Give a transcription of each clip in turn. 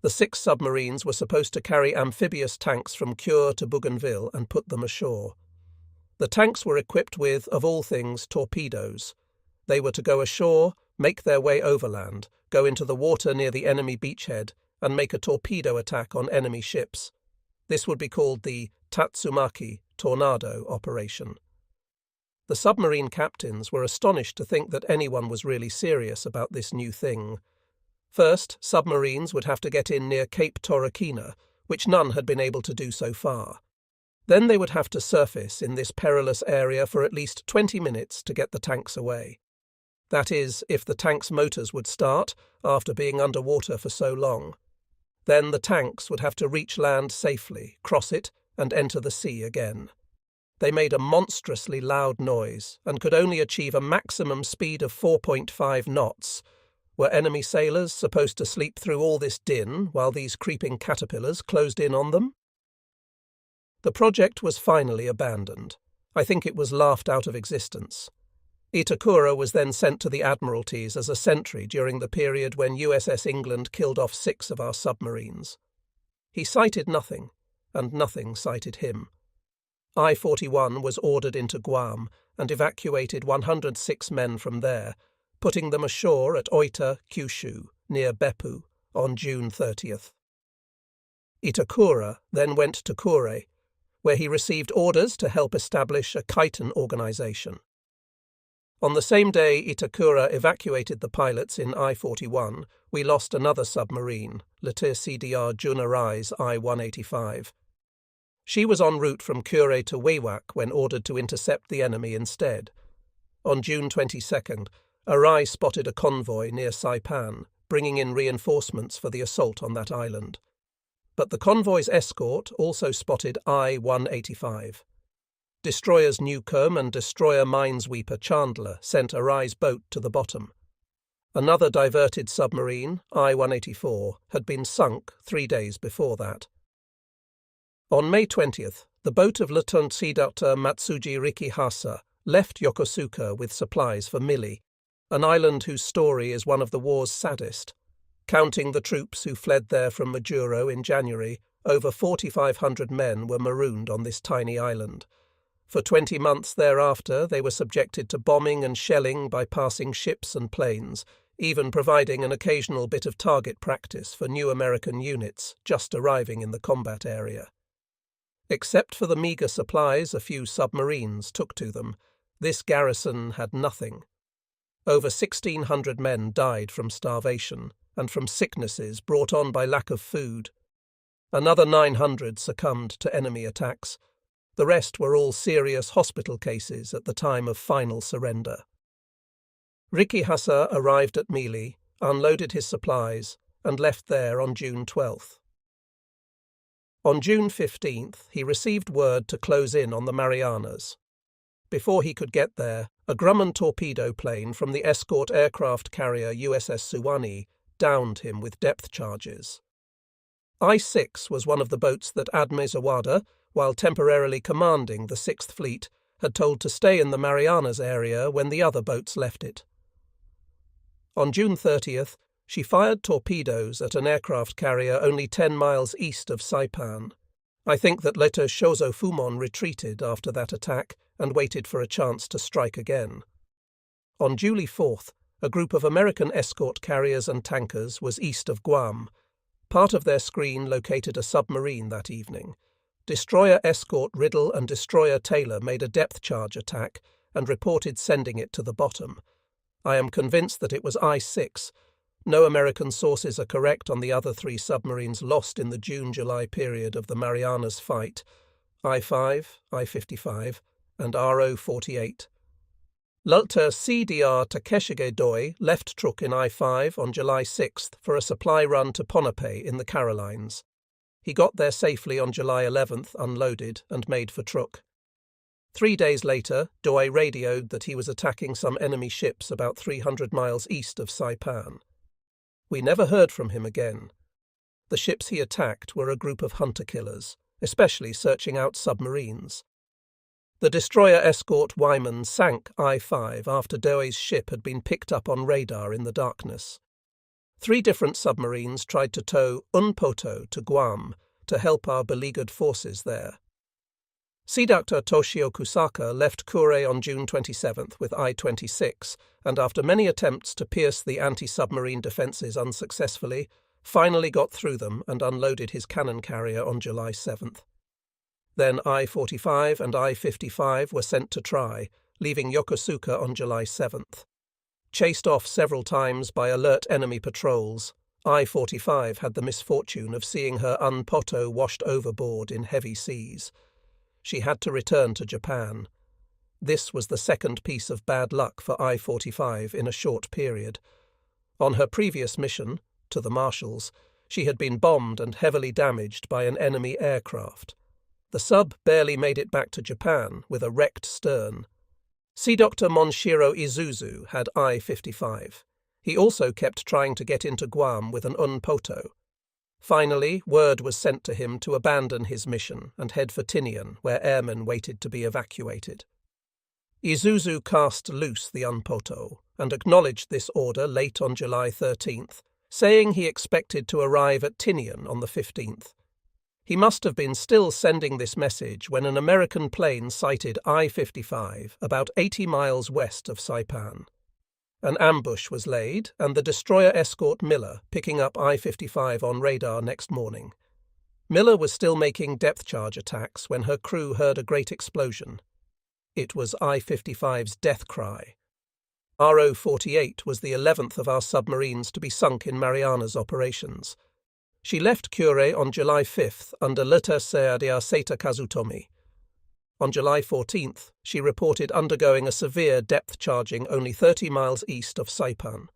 The 6 submarines were supposed to carry amphibious tanks from Cure to Bougainville and put them ashore. The tanks were equipped with, of all things, torpedoes. They were to go ashore, make their way overland, go into the water near the enemy beachhead, and make a torpedo attack on enemy ships. This would be called the Tatsumaki tornado operation. The submarine captains were astonished to think that anyone was really serious about this new thing. First, submarines would have to get in near Cape Torokina, which none had been able to do so far. Then they would have to surface in this perilous area for at least 20 minutes to get the tanks away. That is, if the tanks' motors would start after being underwater for so long. Then the tanks would have to reach land safely, cross it, and enter the sea again. They made a monstrously loud noise and could only achieve a maximum speed of 4.5 knots. Were enemy sailors supposed to sleep through all this din while these creeping caterpillars closed in on them? The project was finally abandoned. I think it was laughed out of existence. Itakura was then sent to the Admiralties as a sentry during the period when USS England killed off 6 of our submarines. He sighted nothing, and nothing sighted him. I-41 was ordered into Guam and evacuated 106 men from there, putting them ashore at Oita, Kyushu, near Beppu, on June 30th. Itakura then went to Kure, where he received orders to help establish a chiton organization. On the same day Itakura evacuated the pilots in I-41, we lost another submarine, Latir CDR Junarai's I-185. She was en route from Kure to Wewak when ordered to intercept the enemy instead. On June 22nd, Arai spotted a convoy near Saipan, bringing in reinforcements for the assault on that island. But the convoy's escort also spotted I-185. Destroyers Newcomb and destroyer minesweeper Chandler sent Arai's boat to the bottom. Another diverted submarine, I-184, had been sunk 3 days before that. On May 20th, the boat of Lieutenant Dr. Matsuji Rikihasa left Yokosuka with supplies for Mili, an island whose story is one of the war's saddest. Counting the troops who fled there from Majuro in January, over 4,500 men were marooned on this tiny island. For 20 months thereafter, they were subjected to bombing and shelling by passing ships and planes, even providing an occasional bit of target practice for new American units just arriving in the combat area. Except for the meagre supplies a few submarines took to them, this garrison had nothing. Over 1,600 men died from starvation and from sicknesses brought on by lack of food. Another 900 succumbed to enemy attacks. The rest were all serious hospital cases at the time of final surrender. Rikihasa arrived at Mili, unloaded his supplies, and left there on June 12th. On June 15th, he received word to close in on the Marianas. Before he could get there, a Grumman torpedo plane from the escort aircraft carrier USS Suwannee downed him with depth charges. I-6 was one of the boats that Adme Zawada, while temporarily commanding the 6th Fleet, had told to stay in the Marianas area when the other boats left it. On June 30th, she fired torpedoes at an aircraft carrier only 10 miles east of Saipan. I think that later Shozo Fumon retreated after that attack and waited for a chance to strike again. On July 4th, a group of American escort carriers and tankers was east of Guam. Part of their screen located a submarine that evening. Destroyer escort Riddle and destroyer Taylor made a depth charge attack and reported sending it to the bottom. I am convinced that it was I-6. No American sources are correct on the other 3 submarines lost in the June-July period of the Marianas fight, I-5, I-55, and RO-48. Lulter CDR Takeshige Doi left Truk in I-5 on July 6th for a supply run to Ponape in the Carolines. He got there safely on July 11th, unloaded, and made for Truk. 3 days later, Doi radioed that he was attacking some enemy ships about 300 miles east of Saipan. We never heard from him again. The ships he attacked were a group of hunter-killers, especially searching out submarines. The destroyer escort Wyman sank I-5 after Doi's ship had been picked up on radar in the darkness. 3 different submarines tried to tow Unpoto to Guam to help our beleaguered forces there. Sea Doctor Toshio Kusaka left Kure on June 27th with I-26, and after many attempts to pierce the anti-submarine defences unsuccessfully, finally got through them and unloaded his cannon carrier on July 7th. Then I-45 and I-55 were sent to try, leaving Yokosuka on July 7th. Chased off several times by alert enemy patrols, I-45 had the misfortune of seeing her Unpoto washed overboard in heavy seas. She had to return to Japan. This was the second piece of bad luck for I-45 in a short period. On her previous mission, to the Marshalls, she had been bombed and heavily damaged by an enemy aircraft. The sub barely made it back to Japan with a wrecked stern. Sea Doctor Monshiro Izuzu had I-55. He also kept trying to get into Guam with an Unpoto. Finally, word was sent to him to abandon his mission and head for Tinian, where airmen waited to be evacuated. Izuzu cast loose the Unpoto and acknowledged this order late on July 13th, saying he expected to arrive at Tinian on the 15th. He must have been still sending this message when an American plane sighted I-55 about 80 miles west of Saipan. An ambush was laid, and the destroyer escort Miller picking up I-55 on radar next morning. Miller was still making depth charge attacks when her crew heard a great explosion. It was I-55's death cry. RO-48 was the 11th of our submarines to be sunk in Mariana's operations. She left Kure on July 5th under Lieutenant de Aseta Kazutomi. On July 14th, she reported undergoing a severe depth charging only 30 miles east of Saipan.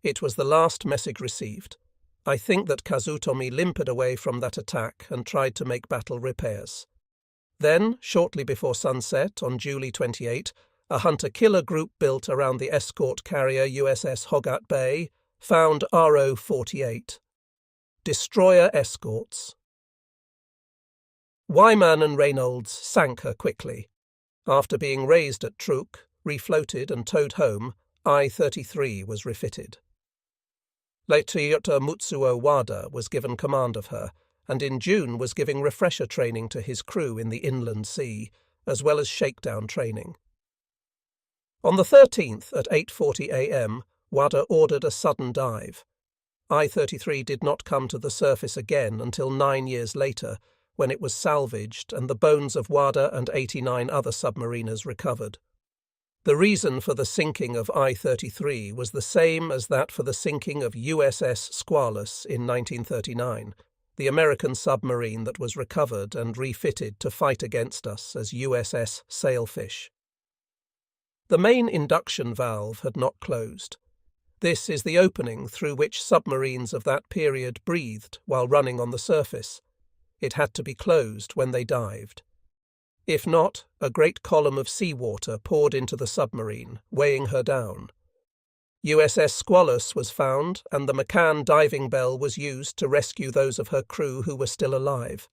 It was the last message received. I think that Kazutomi limped away from that attack and tried to make battle repairs. Then, shortly before sunset on July 28, a hunter-killer group built around the escort carrier USS Hogat Bay found RO-48. Destroyer escorts. Wyman and Reynolds sank her quickly. After being raised at Truk, refloated and towed home, I-33 was refitted. Lieutenant Mutsuo Wada was given command of her, and in June was giving refresher training to his crew in the inland sea, as well as shakedown training. On the 13th at 8:40 a.m., Wada ordered a sudden dive. I-33 did not come to the surface again until 9 years later, when it was salvaged and the bones of Wada and 89 other submariners recovered. The reason for the sinking of I-33 was the same as that for the sinking of USS Squalus in 1939, the American submarine that was recovered and refitted to fight against us as USS Sailfish. The main induction valve had not closed. This is the opening through which submarines of that period breathed while running on the surface. It had to be closed when they dived. If not, a great column of seawater poured into the submarine, weighing her down. USS Squalus was found, and the McCann diving bell was used to rescue those of her crew who were still alive.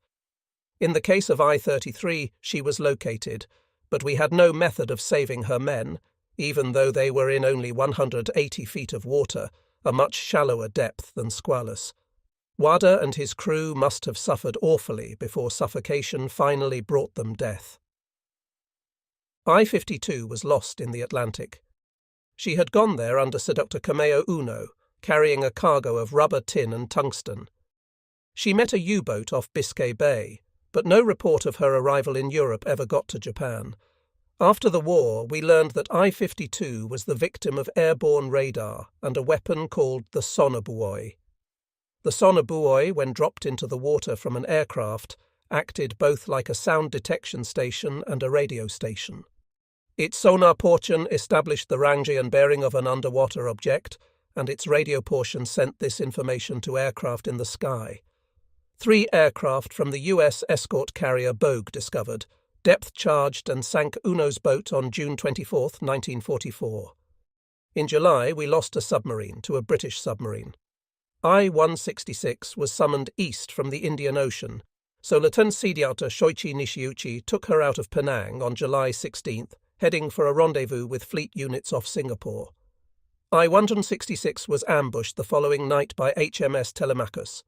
In the case of I-33, she was located, but we had no method of saving her men, even though they were in only 180 feet of water, a much shallower depth than Squalus. Wada and his crew must have suffered awfully before suffocation finally brought them death. I-52 was lost in the Atlantic. She had gone there under Sir Dr. Kameo Uno, carrying a cargo of rubber, tin and tungsten. She met a U-boat off Biscay Bay, but no report of her arrival in Europe ever got to Japan. After the war, we learned that I-52 was the victim of airborne radar and a weapon called the sonobuoy. The sonobuoy, when dropped into the water from an aircraft, acted both like a sound detection station and a radio station. Its sonar portion established the range and bearing of an underwater object, and its radio portion sent this information to aircraft in the sky. 3 aircraft from the U.S. escort carrier Bogue discovered, depth-charged and sank Uno's boat on June 24, 1944. In July, we lost a submarine to a British submarine. I-166 was summoned east from the Indian Ocean, so Lieutenant Sidiata Shoichi Nishiuchi took her out of Penang on July 16th, heading for a rendezvous with fleet units off Singapore. I-166 was ambushed the following night by HMS Telemachus.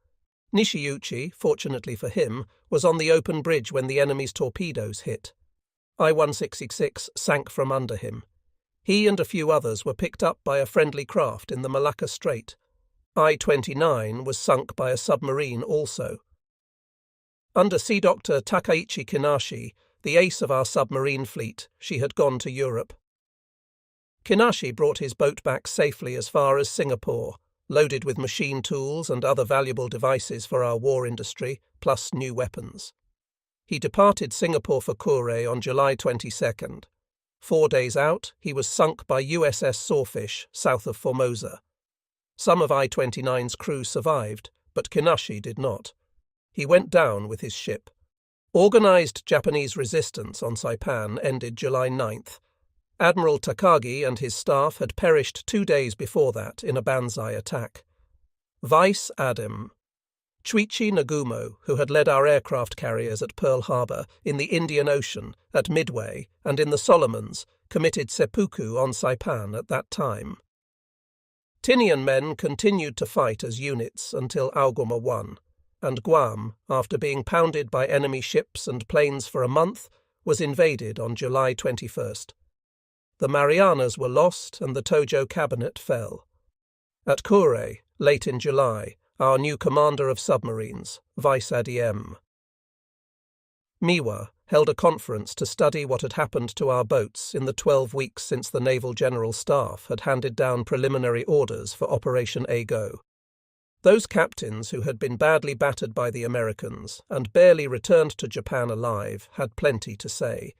Nishiuchi, fortunately for him, was on the open bridge when the enemy's torpedoes hit. I-166 sank from under him. He and a few others were picked up by a friendly craft in the Malacca Strait. I-29 was sunk by a submarine also. Under Sea Doctor Takaichi Kinashi, the ace of our submarine fleet, she had gone to Europe. Kinashi brought his boat back safely as far as Singapore, loaded with machine tools and other valuable devices for our war industry, plus new weapons. He departed Singapore for Kure on July 22nd. 4 days out, he was sunk by USS Sawfish, south of Formosa. Some of I-29's crew survived, but Kinashi did not. He went down with his ship. Organized Japanese resistance on Saipan ended July 9th. Admiral Takagi and his staff had perished 2 days before that in a Banzai attack. Vice Adm. Chuichi Nagumo, who had led our aircraft carriers at Pearl Harbor, in the Indian Ocean, at Midway, and in the Solomons, committed seppuku on Saipan at that time. Tinian men continued to fight as units until Aoguma won, and Guam, after being pounded by enemy ships and planes for a month, was invaded on July 21st. The Marianas were lost and the Tojo cabinet fell. At Kure, late in July, our new commander of submarines, Vice Adm. Miwa, held a conference to study what had happened to our boats in the 12 weeks since the Naval General Staff had handed down preliminary orders for Operation Ago. Those captains who had been badly battered by the Americans and barely returned to Japan alive had plenty to say.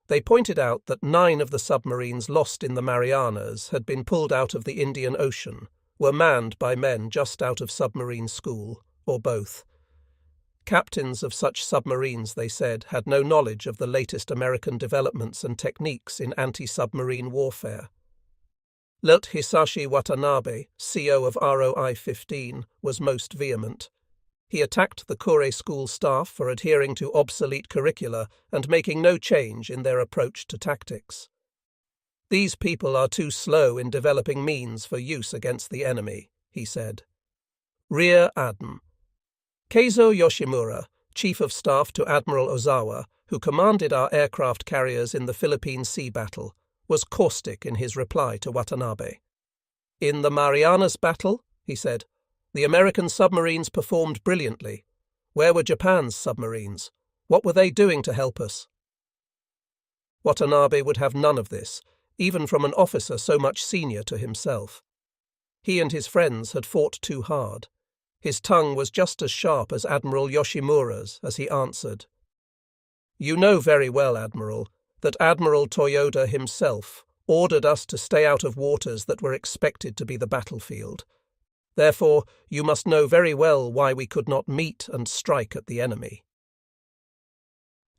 They pointed out that 9 of the submarines lost in the Marianas had been pulled out of the Indian Ocean, were manned by men just out of submarine school, or both. Captains of such submarines, they said, had no knowledge of the latest American developments and techniques in anti-submarine warfare. Lilt Hisashi Watanabe, CO of ROI-15, was most vehement. He attacked the Kure school staff for adhering to obsolete curricula and making no change in their approach to tactics. These people are too slow in developing means for use against the enemy, he said. Rear Adm. Keizo Yoshimura, Chief of Staff to Admiral Ozawa, who commanded our aircraft carriers in the Philippine Sea battle, was caustic in his reply to Watanabe. In the Marianas battle, he said, the American submarines performed brilliantly. Where were Japan's submarines? What were they doing to help us? Watanabe would have none of this, even from an officer so much senior to himself. He and his friends had fought too hard. His tongue was just as sharp as Admiral Yoshimura's as he answered. You know very well, Admiral, that Admiral Toyoda himself ordered us to stay out of waters that were expected to be the battlefield. Therefore, you must know very well why we could not meet and strike at the enemy.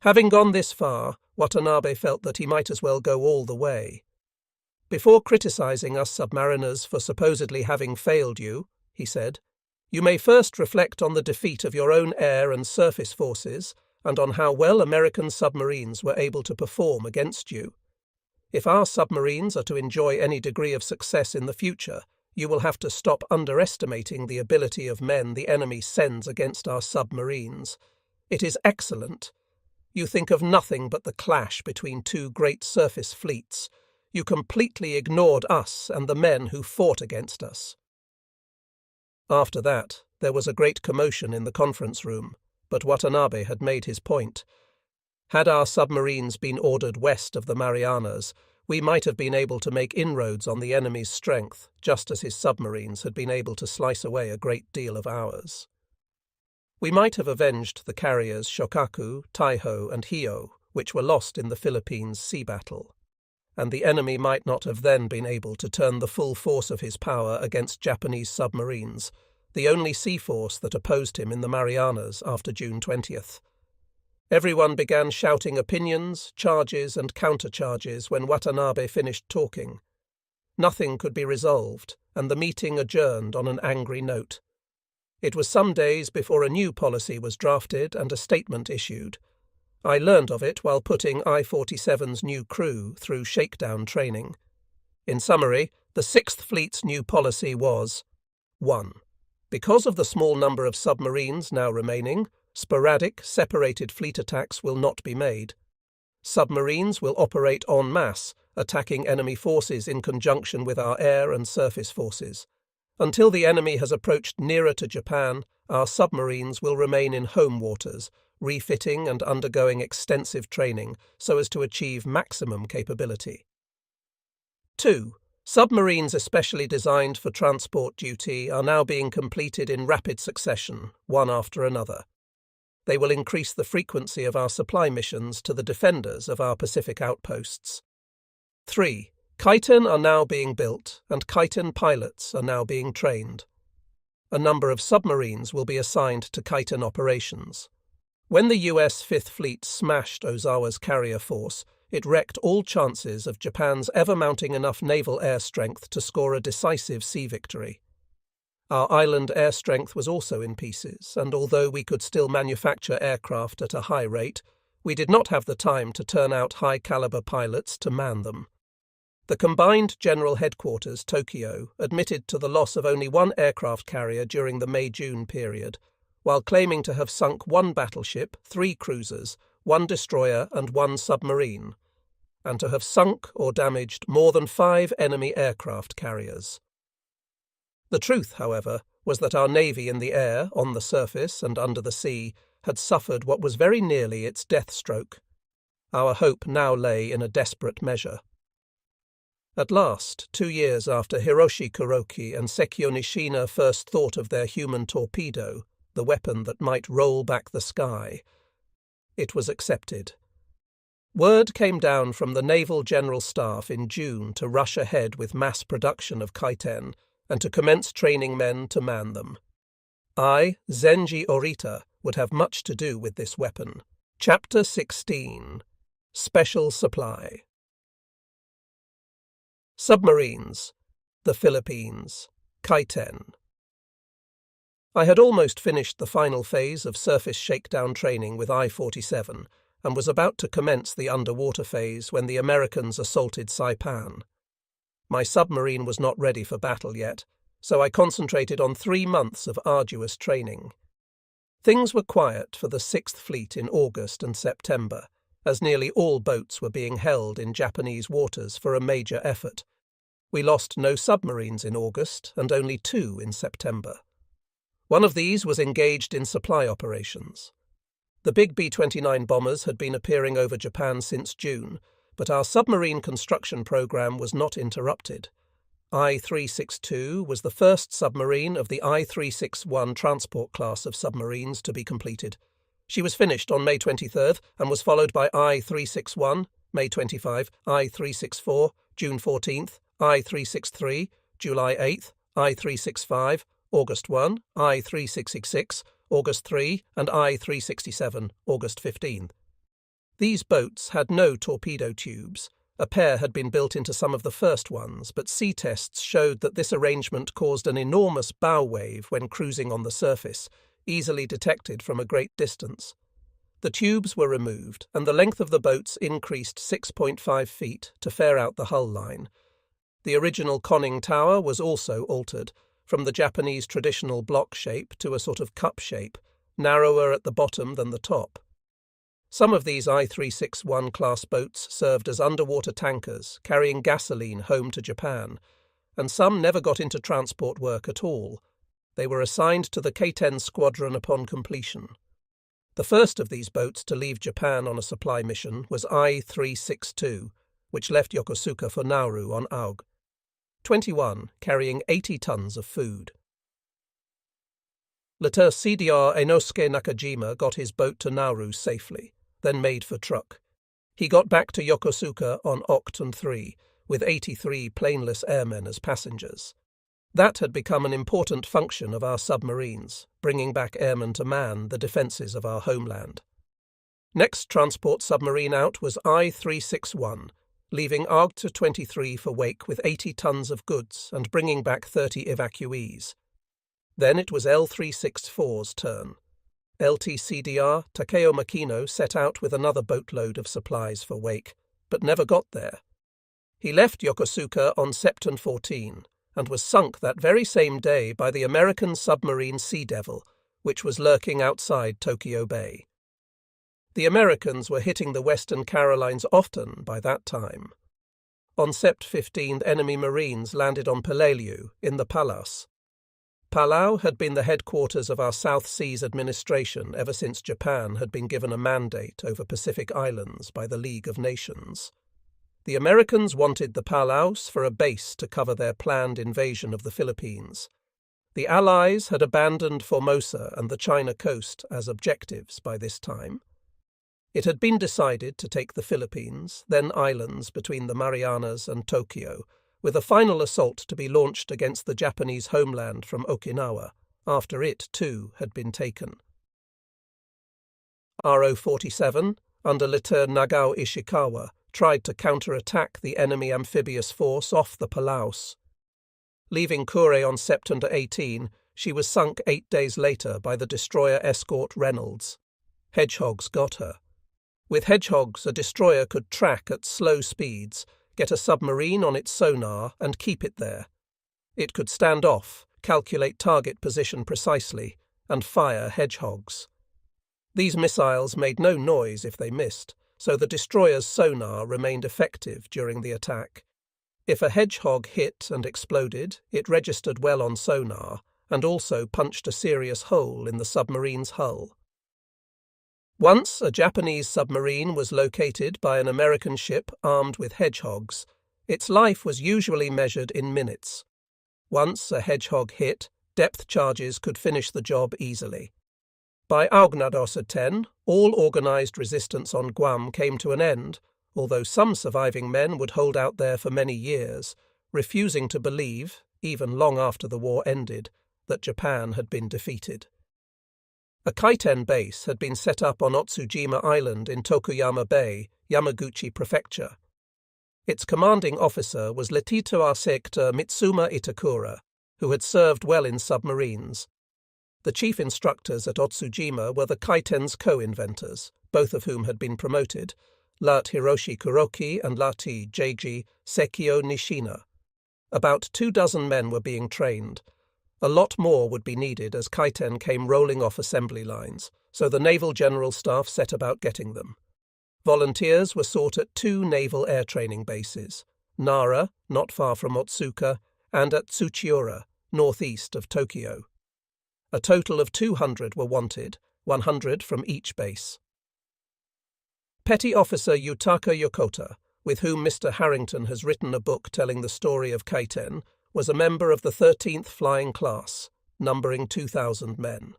Having gone this far, Watanabe felt that he might as well go all the way. Before criticizing us submariners for supposedly having failed you, he said, you may first reflect on the defeat of your own air and surface forces and on how well American submarines were able to perform against you. If our submarines are to enjoy any degree of success in the future, you will have to stop underestimating the ability of men the enemy sends against our submarines. It is excellent. You think of nothing but the clash between 2 great surface fleets. You completely ignored us and the men who fought against us. After that, there was a great commotion in the conference room, but Watanabe had made his point. Had our submarines been ordered west of the Marianas, we might have been able to make inroads on the enemy's strength, just as his submarines had been able to slice away a great deal of ours. We might have avenged the carriers Shokaku, Taiho, and Hio, which were lost in the Philippines sea battle, and the enemy might not have then been able to turn the full force of his power against Japanese submarines, the only sea force that opposed him in the Marianas after June 20th. Everyone began shouting opinions, charges, and countercharges when Watanabe finished talking. Nothing could be resolved, and the meeting adjourned on an angry note. It was some days before a new policy was drafted and a statement issued. I learned of it while putting I-47's new crew through shakedown training. In summary, the Sixth Fleet's new policy was 1. Because of the small number of submarines now remaining, sporadic, separated fleet attacks will not be made. Submarines will operate en masse, attacking enemy forces in conjunction with our air and surface forces. Until the enemy has approached nearer to Japan, our submarines will remain in home waters, refitting and undergoing extensive training so as to achieve maximum capability. 2. Submarines especially designed for transport duty are now being completed in rapid succession, one after another. They will increase the frequency of our supply missions to the defenders of our Pacific outposts. 3. Kaiten are now being built, and Kaiten pilots are now being trained. A number of submarines will be assigned to Kaiten operations. When the US Fifth Fleet smashed Ozawa's carrier force, it wrecked all chances of Japan's ever mounting enough naval air strength to score a decisive sea victory. Our island air strength was also in pieces, and although we could still manufacture aircraft at a high rate, we did not have the time to turn out high-caliber pilots to man them. The combined General Headquarters, Tokyo, admitted to the loss of only one aircraft carrier during the May-June period, while claiming to have sunk one battleship, 3 cruisers, 1 destroyer and 1 submarine, and to have sunk or damaged more than 5 enemy aircraft carriers. The truth, however, was that our navy in the air, on the surface and under the sea, had suffered what was very nearly its death stroke. Our hope now lay in a desperate measure. At last, 2 years after Hiroshi Kuroki and Sekio Nishina first thought of their human torpedo, the weapon that might roll back the sky, it was accepted. Word came down from the Naval General Staff in June to rush ahead with mass production of Kaiten and to commence training men to man them. I, Zenji Orita, would have much to do with this weapon. Chapter 16. Special Supply. Submarines. The Philippines. Kaiten. I had almost finished the final phase of surface shakedown training with I-47 and was about to commence the underwater phase when the Americans assaulted Saipan. My submarine was not ready for battle yet, so I concentrated on 3 months of arduous training. Things were quiet for the Sixth Fleet in August and September, as nearly all boats were being held in Japanese waters for a major effort. We lost no submarines in August and only 2 in September. One of these was engaged in supply operations. The big B-29 bombers had been appearing over Japan since June, but our submarine construction program was not interrupted. I-362 was the first submarine of the I-361 transport class of submarines to be completed. She was finished on May 23rd and was followed by I-361, May 25, I-364, June 14th, I-363, July 8th, I-365, August 1, I-366, August 3, and I-367, August 15. These boats had no torpedo tubes. A pair had been built into some of the first ones, but sea tests showed that this arrangement caused an enormous bow wave when cruising on the surface, easily detected from a great distance. The tubes were removed, and the length of the boats increased 6.5 feet to fair out the hull line. The original conning tower was also altered, from the Japanese traditional block shape to a sort of cup shape, narrower at the bottom than the top. Some of these I-361 class boats served as underwater tankers, carrying gasoline home to Japan, and some never got into transport work at all. They were assigned to the K-10 squadron upon completion. The first of these boats to leave Japan on a supply mission was I-362, which left Yokosuka for Nauru on Aug. 21, carrying 80 tons of food. Later CDR Enosuke Nakajima got his boat to Nauru safely, then made for truck. He got back to Yokosuka on Oct 3, with 83 planeless airmen as passengers. That had become an important function of our submarines, bringing back airmen to man the defences of our homeland. Next transport submarine out was I-361, leaving Aug 23 for Wake with 80 tons of goods and bringing back 30 evacuees. Then it was L-364's turn. LTCDR Takeo Makino set out with another boatload of supplies for Wake, but never got there. He left Yokosuka on September 14 and was sunk that very same day by the American submarine Sea Devil, which was lurking outside Tokyo Bay. The Americans were hitting the Western Carolines often by that time. On Sept 15, enemy Marines landed on Peleliu in the Palaus. Palau had been the headquarters of our South Seas administration ever since Japan had been given a mandate over Pacific Islands by the League of Nations. The Americans wanted the Palaus for a base to cover their planned invasion of the Philippines. The Allies had abandoned Formosa and the China coast as objectives by this time. It had been decided to take the Philippines, then islands between the Marianas and Tokyo, with a final assault to be launched against the Japanese homeland from Okinawa, after it, too, had been taken. RO-47, under Lieutenant Nagao Ishikawa, tried to counterattack the enemy amphibious force off the Palaus. Leaving Kure on September 18, she was sunk 8 days later by the destroyer escort Reynolds. Hedgehogs got her. With Hedgehogs, a destroyer could track at slow speeds, get a submarine on its sonar and keep it there. It could stand off, calculate target position precisely, and fire Hedgehogs. These missiles made no noise if they missed, so the destroyer's sonar remained effective during the attack. If a Hedgehog hit and exploded, it registered well on sonar, and also punched a serious hole in the submarine's hull. Once a Japanese submarine was located by an American ship armed with Hedgehogs, its life was usually measured in minutes. Once a Hedgehog hit, depth charges could finish the job easily. By Augnadosa 10, all organised resistance on Guam came to an end, although some surviving men would hold out there for many years, refusing to believe, even long after the war ended, that Japan had been defeated. A Kaiten base had been set up on Otsujima Island in Tokuyama Bay, Yamaguchi Prefecture. Its commanding officer was Letito Sector Mitsuma Itakura, who had served well in submarines. The chief instructors at Otsujima were the Kaiten's co-inventors, both of whom had been promoted, Lat Hiroshi Kuroki and Lati Jeiji Sekio Nishina. About 24 men were being trained. A lot more would be needed as Kaiten came rolling off assembly lines, so the Naval General Staff set about getting them. Volunteers were sought at 2 naval air training bases, Nara, not far from Otsuka, and at Tsuchiura, northeast of Tokyo. A total of 200 were wanted, 100 from each base. Petty Officer Yutaka Yokota, with whom Mr. Harrington has written a book telling the story of Kaiten, was a member of the 13th Flying Class, numbering 2,000 men.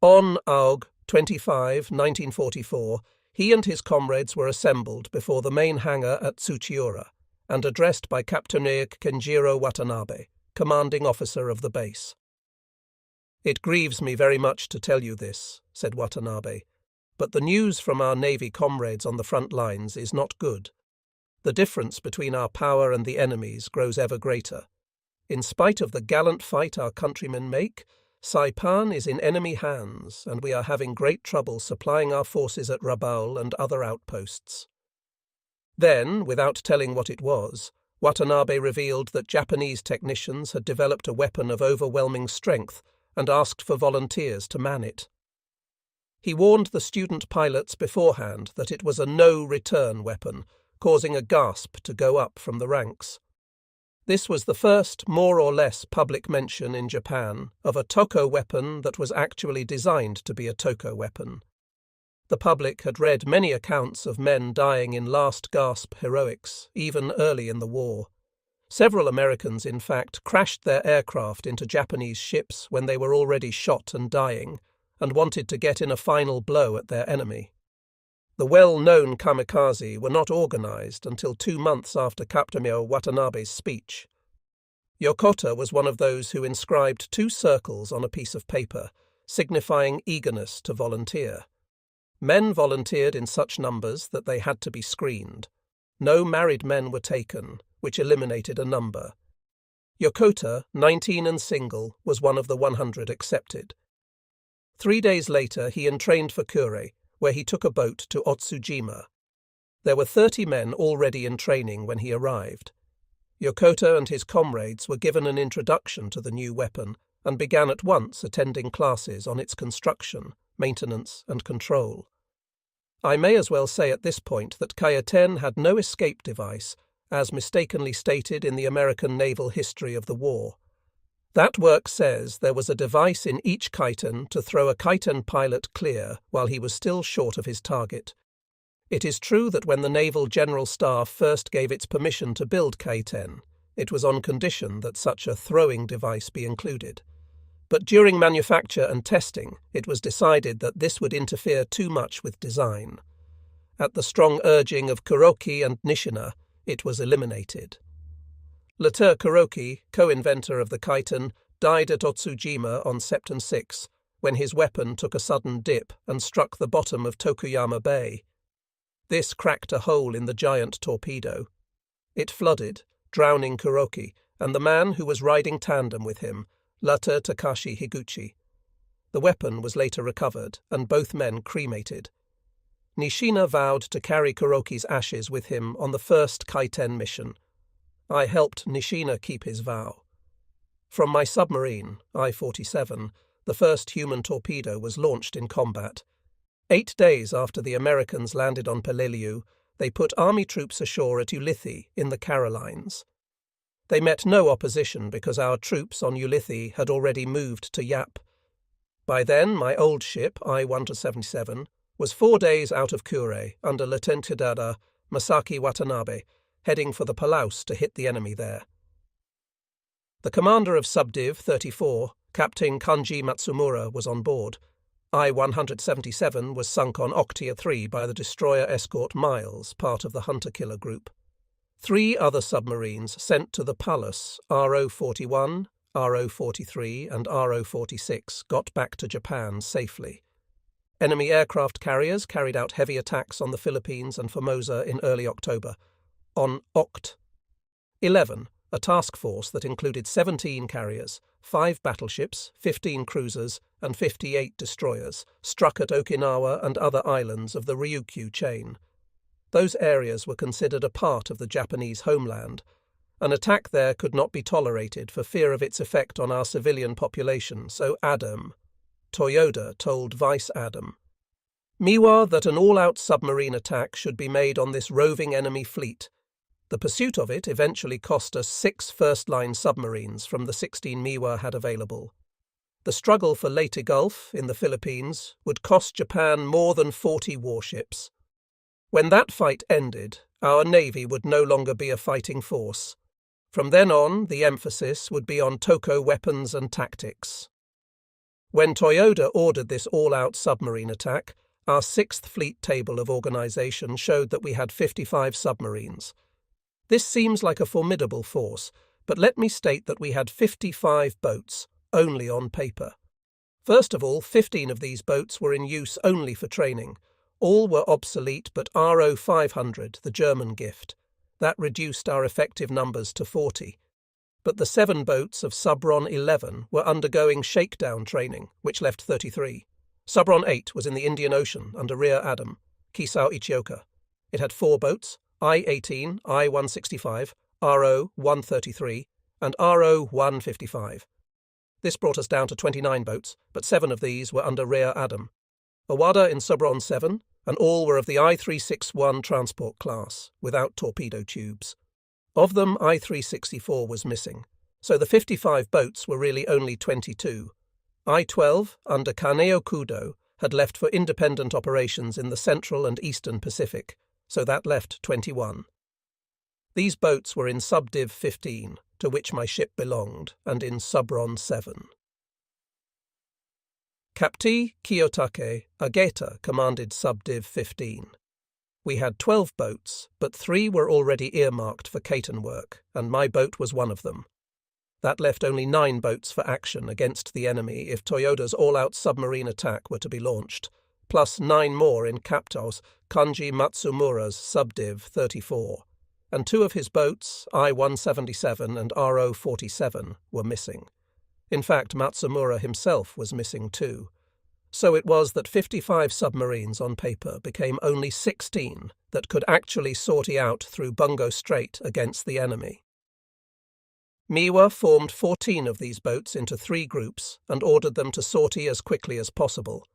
On Aug. 25, 1944, he and his comrades were assembled before the main hangar at Tsuchiura and addressed by Captain Kenjiro Watanabe, commanding officer of the base. "It grieves me very much to tell you this," said Watanabe, "but the news from our Navy comrades on the front lines is not good. The difference between our power and the enemy's grows ever greater. In spite of the gallant fight our countrymen make, Saipan is in enemy hands, and we are having great trouble supplying our forces at Rabaul and other outposts." Then, without telling what it was, Watanabe revealed that Japanese technicians had developed a weapon of overwhelming strength and asked for volunteers to man it. He warned the student pilots beforehand that it was a no-return weapon, causing a gasp to go up from the ranks. This was the first more or less public mention in Japan of a Toko weapon that was actually designed to be a Toko weapon. The public had read many accounts of men dying in last-gasp heroics, even early in the war. Several Americans, in fact, crashed their aircraft into Japanese ships when they were already shot and dying, and wanted to get in a final blow at their enemy. The well-known kamikaze were not organized until 2 months after Captain Watanabe's speech. Yokota was one of those who inscribed 2 circles on a piece of paper, signifying eagerness to volunteer. Men volunteered in such numbers that they had to be screened. No married men were taken, which eliminated a number. Yokota, 19 and single, was one of the 100 accepted. 3 days later he entrained for Kure, where he took a boat to Otsujima. There were 30 men already in training when he arrived. Yokota and his comrades were given an introduction to the new weapon and began at once attending classes on its construction, maintenance, and control. I may as well say at this point that Kaiten had no escape device, as mistakenly stated in the American naval history of the war. That work says there was a device in each Kaiten to throw a Kaiten pilot clear while he was still short of his target. It is true that when the Naval General Staff first gave its permission to build Kaiten, it was on condition that such a throwing device be included. But during manufacture and testing, it was decided that this would interfere too much with design. At the strong urging of Kuroki and Nishina, it was eliminated. Lieutenant Kuroki, co-inventor of the Kaiten, died at Otsujima on September 6, when his weapon took a sudden dip and struck the bottom of Tokuyama Bay. This cracked a hole in the giant torpedo. It flooded, drowning Kuroki and the man who was riding tandem with him, Lieutenant Takashi Higuchi. The weapon was later recovered, and both men cremated. Nishina vowed to carry Kuroki's ashes with him on the first Kaiten mission. I helped Nishina keep his vow. From my submarine, I-47, the first human torpedo was launched in combat. 8 days after the Americans landed on Peleliu, they put army troops ashore at Ulithi in the Carolines. They met no opposition because our troops on Ulithi had already moved to Yap. By then, my old ship, I-177, was 4 days out of Kure under Lieutenant Hidada Masaki Watanabe, heading for the Palaus to hit the enemy there. The commander of Subdiv 34, Captain Kanji Matsumura, was on board. I-177 was sunk on Octia 3 by the destroyer escort Miles, part of the hunter-killer group. 3 other submarines sent to the Pallas, RO-41, RO-43 and RO-46, got back to Japan safely. Enemy aircraft carriers carried out heavy attacks on the Philippines and Formosa in early October. On Oct. 11, a task force that included 17 carriers, 5 battleships, 15 cruisers, and 58 destroyers, struck at Okinawa and other islands of the Ryukyu chain. Those areas were considered a part of the Japanese homeland. An attack there could not be tolerated for fear of its effect on our civilian population, so Toyoda told Vice Adam Miwa that an all-out submarine attack should be made on this roving enemy fleet. The pursuit of it eventually cost us 6 first-line submarines from the 16 Miwa had available. The struggle for Leyte Gulf, in the Philippines, would cost Japan more than 40 warships. When that fight ended, our navy would no longer be a fighting force. From then on, the emphasis would be on Toko weapons and tactics. When Toyoda ordered this all-out submarine attack, our 6th Fleet table of organization showed that we had 55 submarines. This seems like a formidable force, but let me state that we had 55 boats, only on paper. First of all, 15 of these boats were in use only for training. All were obsolete but RO-500, the German gift. That reduced our effective numbers to 40. But the 7 boats of Subron 11 were undergoing shakedown training, which left 33. Subron 8 was in the Indian Ocean under Rear Admiral Kisao Ichioka. It had 4 boats, I-18, I-165, RO-133, and RO-155. This brought us down to 29 boats, but 7 of these were under Rear Admiral Owada in Subron 7, and all were of the I-361 transport class, without torpedo tubes. Of them, I-364 was missing, so the 55 boats were really only 22. I-12, under Kaneo Kudo, had left for independent operations in the Central and Eastern Pacific, so that left 21. These boats were in Subdiv 15, to which my ship belonged, and in Subron 7. Captain Kiyotake Ageta commanded Subdiv 15. We had 12 boats, but 3 were already earmarked for Kaiten work, and my boat was one of them. That left only 9 boats for action against the enemy if Toyoda's all-out submarine attack were to be launched, plus 9 more in Kaptao's Kanji Matsumura's Subdiv 34, and 2 of his boats, I-177 and RO-47, were missing. In fact, Matsumura himself was missing too. So it was that 55 submarines on paper became only 16 that could actually sortie out through Bungo Strait against the enemy. Miwa formed 14 of these boats into 3 groups and ordered them to sortie as quickly as possible.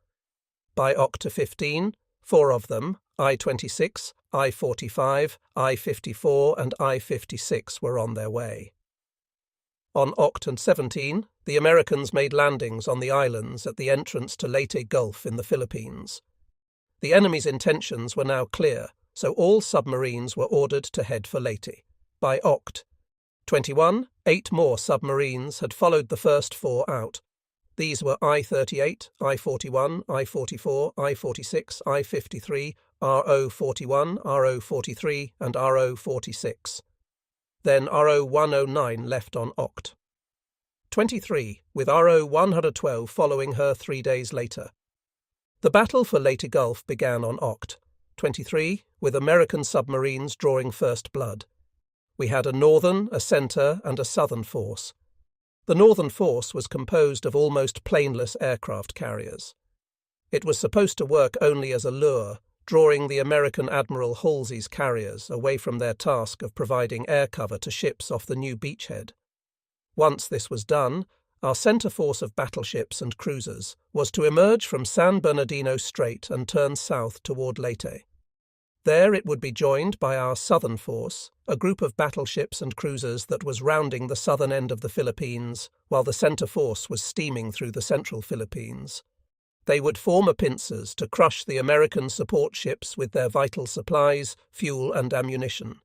By Oct 15, 4 of them, I-26, I-45, I-54 and I-56 were on their way. On Oct 17, the Americans made landings on the islands at the entrance to Leyte Gulf in the Philippines. The enemy's intentions were now clear, so all submarines were ordered to head for Leyte. By Oct 21, 8 more submarines had followed the first 4 out. These were I-38, I-41, I-44, I-46, I-53, RO-41, RO-43 and RO-46. Then RO-109 left on Oct 23, with RO-112 following her 3 days later. The battle for Leyte Gulf began on Oct 23, with American submarines drawing first blood. We had a northern, a centre and a southern force. The northern force was composed of almost planeless aircraft carriers. It was supposed to work only as a lure, drawing the American Admiral Halsey's carriers away from their task of providing air cover to ships off the new beachhead. Once this was done, our centre force of battleships and cruisers was to emerge from San Bernardino Strait and turn south toward Leyte. There it would be joined by our southern force, a group of battleships and cruisers that was rounding the southern end of the Philippines, while the centre force was steaming through the central Philippines. They would form a pincers to crush the American support ships with their vital supplies, fuel and ammunition.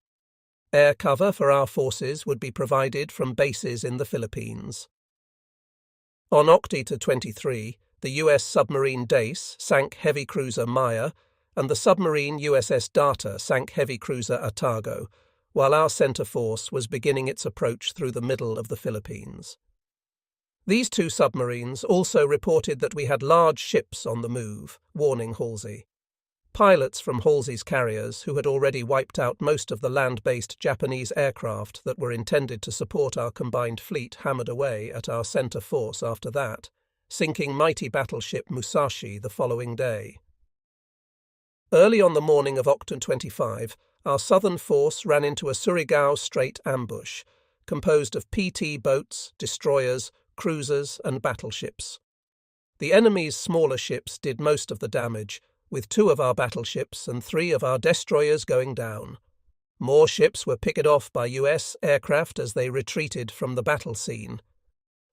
Air cover for our forces would be provided from bases in the Philippines. On Oct 23, the U.S. submarine Dace sank heavy cruiser Maya, and the submarine USS Data sank heavy cruiser Atago, while our centre force was beginning its approach through the middle of the Philippines. These 2 submarines also reported that we had large ships on the move, warning Halsey. Pilots from Halsey's carriers, who had already wiped out most of the land-based Japanese aircraft that were intended to support our combined fleet, hammered away at our centre force after that, sinking mighty battleship Musashi the following day. Early on the morning of Oct 25, our southern force ran into a Surigao Strait ambush, composed of PT boats, destroyers, cruisers and battleships. The enemy's smaller ships did most of the damage, with 2 of our battleships and 3 of our destroyers going down. More ships were picked off by US aircraft as they retreated from the battle scene.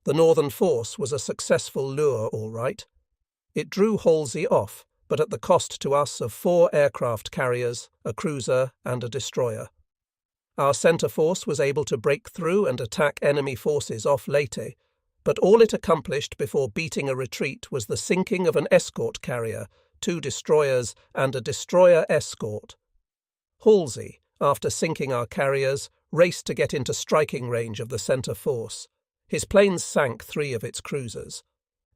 The northern force was a successful lure, all right. It drew Halsey off, but at the cost to us of 4 aircraft carriers, a cruiser and a destroyer. Our centre force was able to break through and attack enemy forces off Leyte, but all it accomplished before beating a retreat was the sinking of an escort carrier, 2 destroyers and a destroyer escort. Halsey, after sinking our carriers, raced to get into striking range of the centre force. His planes sank 3 of its cruisers,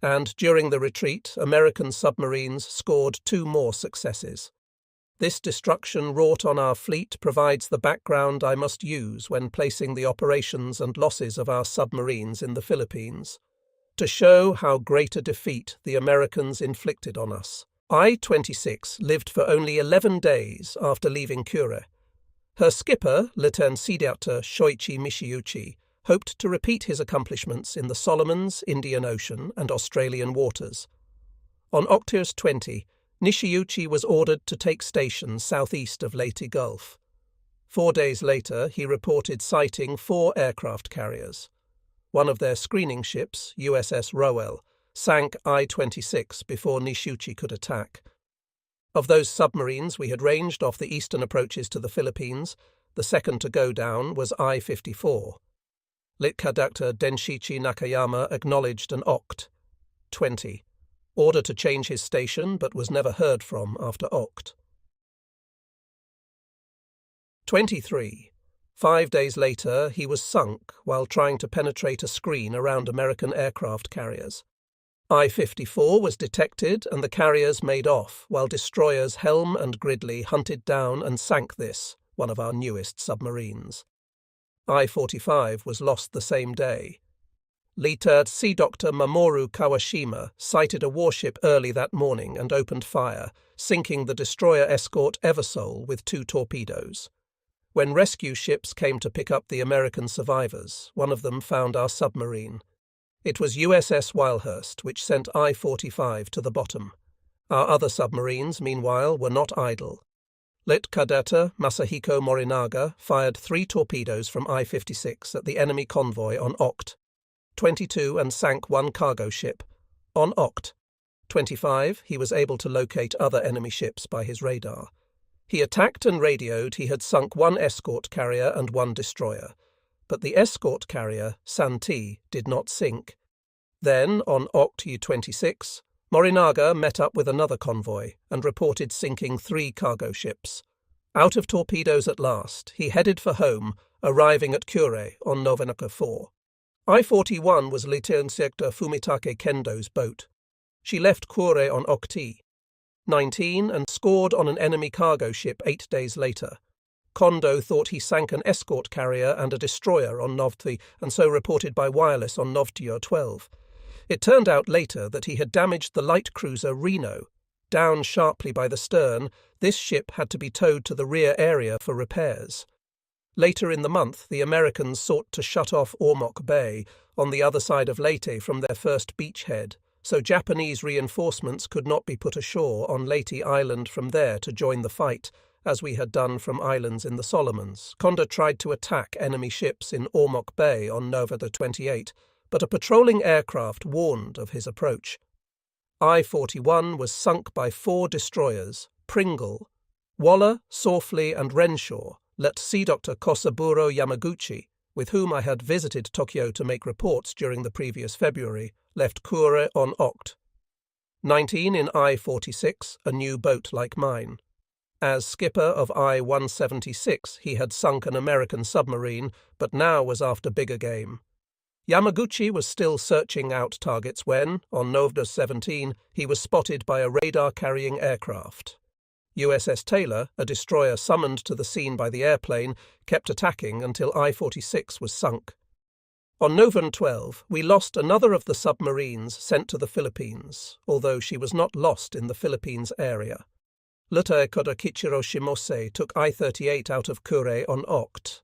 and during the retreat, American submarines scored 2 more successes. This destruction wrought on our fleet provides the background I must use when placing the operations and losses of our submarines in the Philippines, to show how great a defeat the Americans inflicted on us. I-26 lived for only 11 days after leaving Kure. Her skipper, Lieutenant Shoichi Mishiuchi, hoped to repeat his accomplishments in the Solomons, Indian Ocean and Australian waters. On Oct 20, Nishiuchi was ordered to take station southeast of Leyte Gulf. 4 days later, he reported sighting 4 aircraft carriers. One of their screening ships, USS Rowell, sank I-26 before Nishiuchi could attack. Of those submarines we had ranged off the eastern approaches to the Philippines, the second to go down was I-54. Litconductor Denshichi Nakayama acknowledged an Oct 20. Order to change his station, but was never heard from after Oct 23. 5 days later, he was sunk while trying to penetrate a screen around American aircraft carriers. I-54 was detected and the carriers made off, while destroyers Helm and Gridley hunted down and sank this, one of our newest submarines. I-45 was lost the same day. Lieutenant Sea Doctor Mamoru Kawashima sighted a warship early that morning and opened fire, sinking the destroyer escort Eversole with 2 torpedoes. When rescue ships came to pick up the American survivors, one of them found our submarine. It was USS Wilehurst, which sent I-45 to the bottom. Our other submarines, meanwhile, were not idle. Lit. Cadet Masahiko Morinaga fired 3 torpedoes from I-56 at the enemy convoy on Oct. 22 and sank 1 cargo ship. On Oct. 25, he was able to locate other enemy ships by his radar. He attacked and radioed he had sunk 1 escort carrier and 1 destroyer, but the escort carrier, Santee, did not sink. Then, on Oct. 26, Morinaga met up with another convoy and reported sinking 3 cargo ships. Out of torpedoes at last, he headed for home, arriving at Kure on November 4. I-41 was Lieutenant Sector Fumitake Kendo's boat. She left Kure on Oct. 19 and scored on an enemy cargo ship 8 days later. Kondo thought he sank an escort carrier and a destroyer on Novtvi and so reported by wireless on Novtyo 12. It turned out later that he had damaged the light cruiser Reno. Down sharply by the stern, this ship had to be towed to the rear area for repairs. Later in the month, the Americans sought to shut off Ormoc Bay on the other side of Leyte from their first beachhead, so Japanese reinforcements could not be put ashore on Leyte Island from there to join the fight, as we had done from islands in the Solomons. Kondo tried to attack enemy ships in Ormoc Bay on November 28, but a patrolling aircraft warned of his approach. I-41 was sunk by 4 destroyers, Pringle, Waller, Sawfley and Renshaw, let Sea Doctor Kosaburo Yamaguchi, with whom I had visited Tokyo to make reports during the previous February, left Kure on Oct. 19 in I-46, a new boat like mine. As skipper of I-176, he had sunk an American submarine, but now was after bigger game. Yamaguchi was still searching out targets when, on November 17, he was spotted by a radar-carrying aircraft. USS Taylor, a destroyer summoned to the scene by the airplane, kept attacking until I-46 was sunk. On November 12, we lost another of the submarines sent to the Philippines, although she was not lost in the Philippines area. Lieutenant Kodakichiro Shimose took I-38 out of Kure on Oct.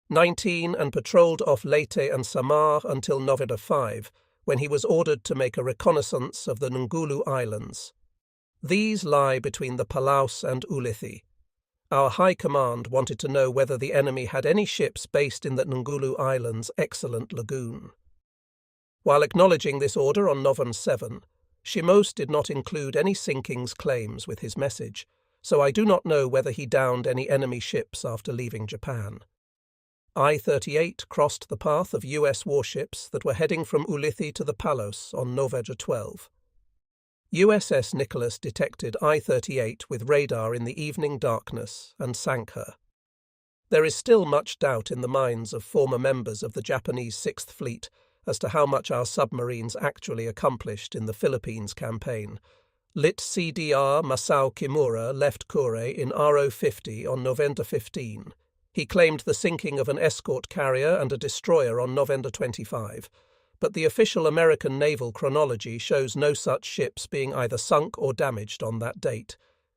19 and patrolled off Leyte and Samar until November 5, when he was ordered to make a reconnaissance of the Ngulu Islands. These lie between the Palaus and Ulithi. Our High Command wanted to know whether the enemy had any ships based in the Ngulu Islands' excellent lagoon. While acknowledging this order on November 7, Shimose did not include any sinkings claims with his message, so I do not know whether he downed any enemy ships after leaving Japan. I-38 crossed the path of U.S. warships that were heading from Ulithi to the Palos on November 12. USS Nicholas detected I-38 with radar in the evening darkness and sank her. There is still much doubt in the minds of former members of the Japanese Sixth Fleet as to how much our submarines actually accomplished in the Philippines campaign. Lit. CDR Masao Kimura left Kure in RO-50 on November 15. He claimed the sinking of an escort carrier and a destroyer on November 25. But the official American naval chronology shows no such ships being either sunk or damaged on that date.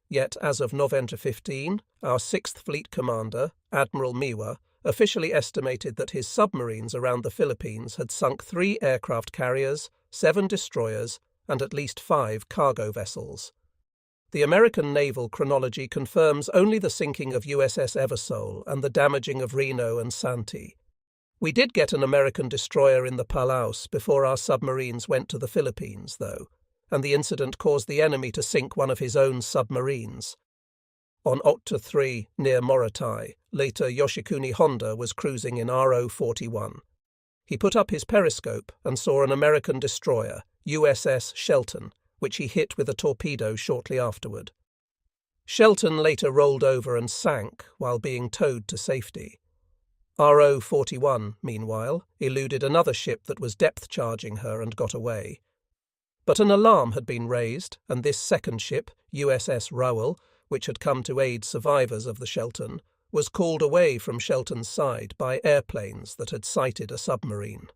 Yet, as of November 15, our Sixth Fleet commander, Admiral Miwa, officially estimated that his submarines around the Philippines had sunk 3 aircraft carriers, 7 destroyers, and at least 5 cargo vessels. The American naval chronology confirms only the sinking of USS Eversole and the damaging of Reno and Santee. We did get an American destroyer in the Palaus before our submarines went to the Philippines, though, and the incident caused the enemy to sink one of his own submarines. On Oct. 3, near Morotai, later Yoshikuni Honda was cruising in RO-41. He put up his periscope and saw an American destroyer, USS Shelton, which he hit with a torpedo shortly afterward. Shelton later rolled over and sank while being towed to safety. RO-41, meanwhile, eluded another ship that was depth-charging her and got away. But an alarm had been raised, and this second ship, USS Rowell, which had come to aid survivors of the Shelton, was called away from Shelton's side by airplanes that had sighted a submarine.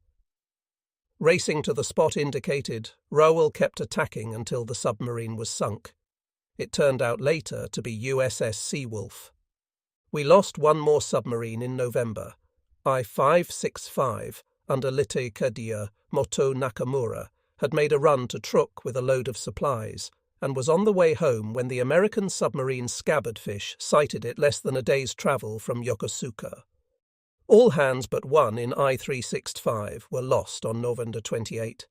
Racing to the spot indicated, Rowell kept attacking until the submarine was sunk. It turned out later to be USS Seawolf. We lost one more submarine in November. I-565, under Litte Kadir Moto Nakamura, had made a run to Truk with a load of supplies, and was on the way home when the American submarine Scabbardfish sighted it less than a day's travel from Yokosuka. All hands but one in I-365 were lost on November 28,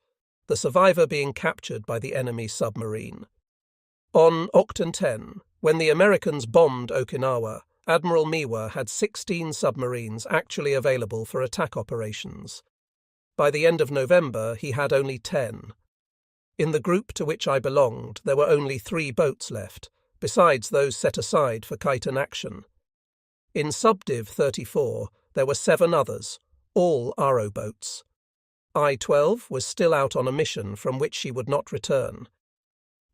the survivor being captured by the enemy submarine. On October 10, when the Americans bombed Okinawa, Admiral Miwa had 16 submarines actually available for attack operations. By the end of November, he had only 10. In the group to which I belonged, there were only 3 boats left, besides those set aside for Khitan action. In Subdiv 34, there were 7 others, all Aro boats. I-12 was still out on a mission from which she would not return.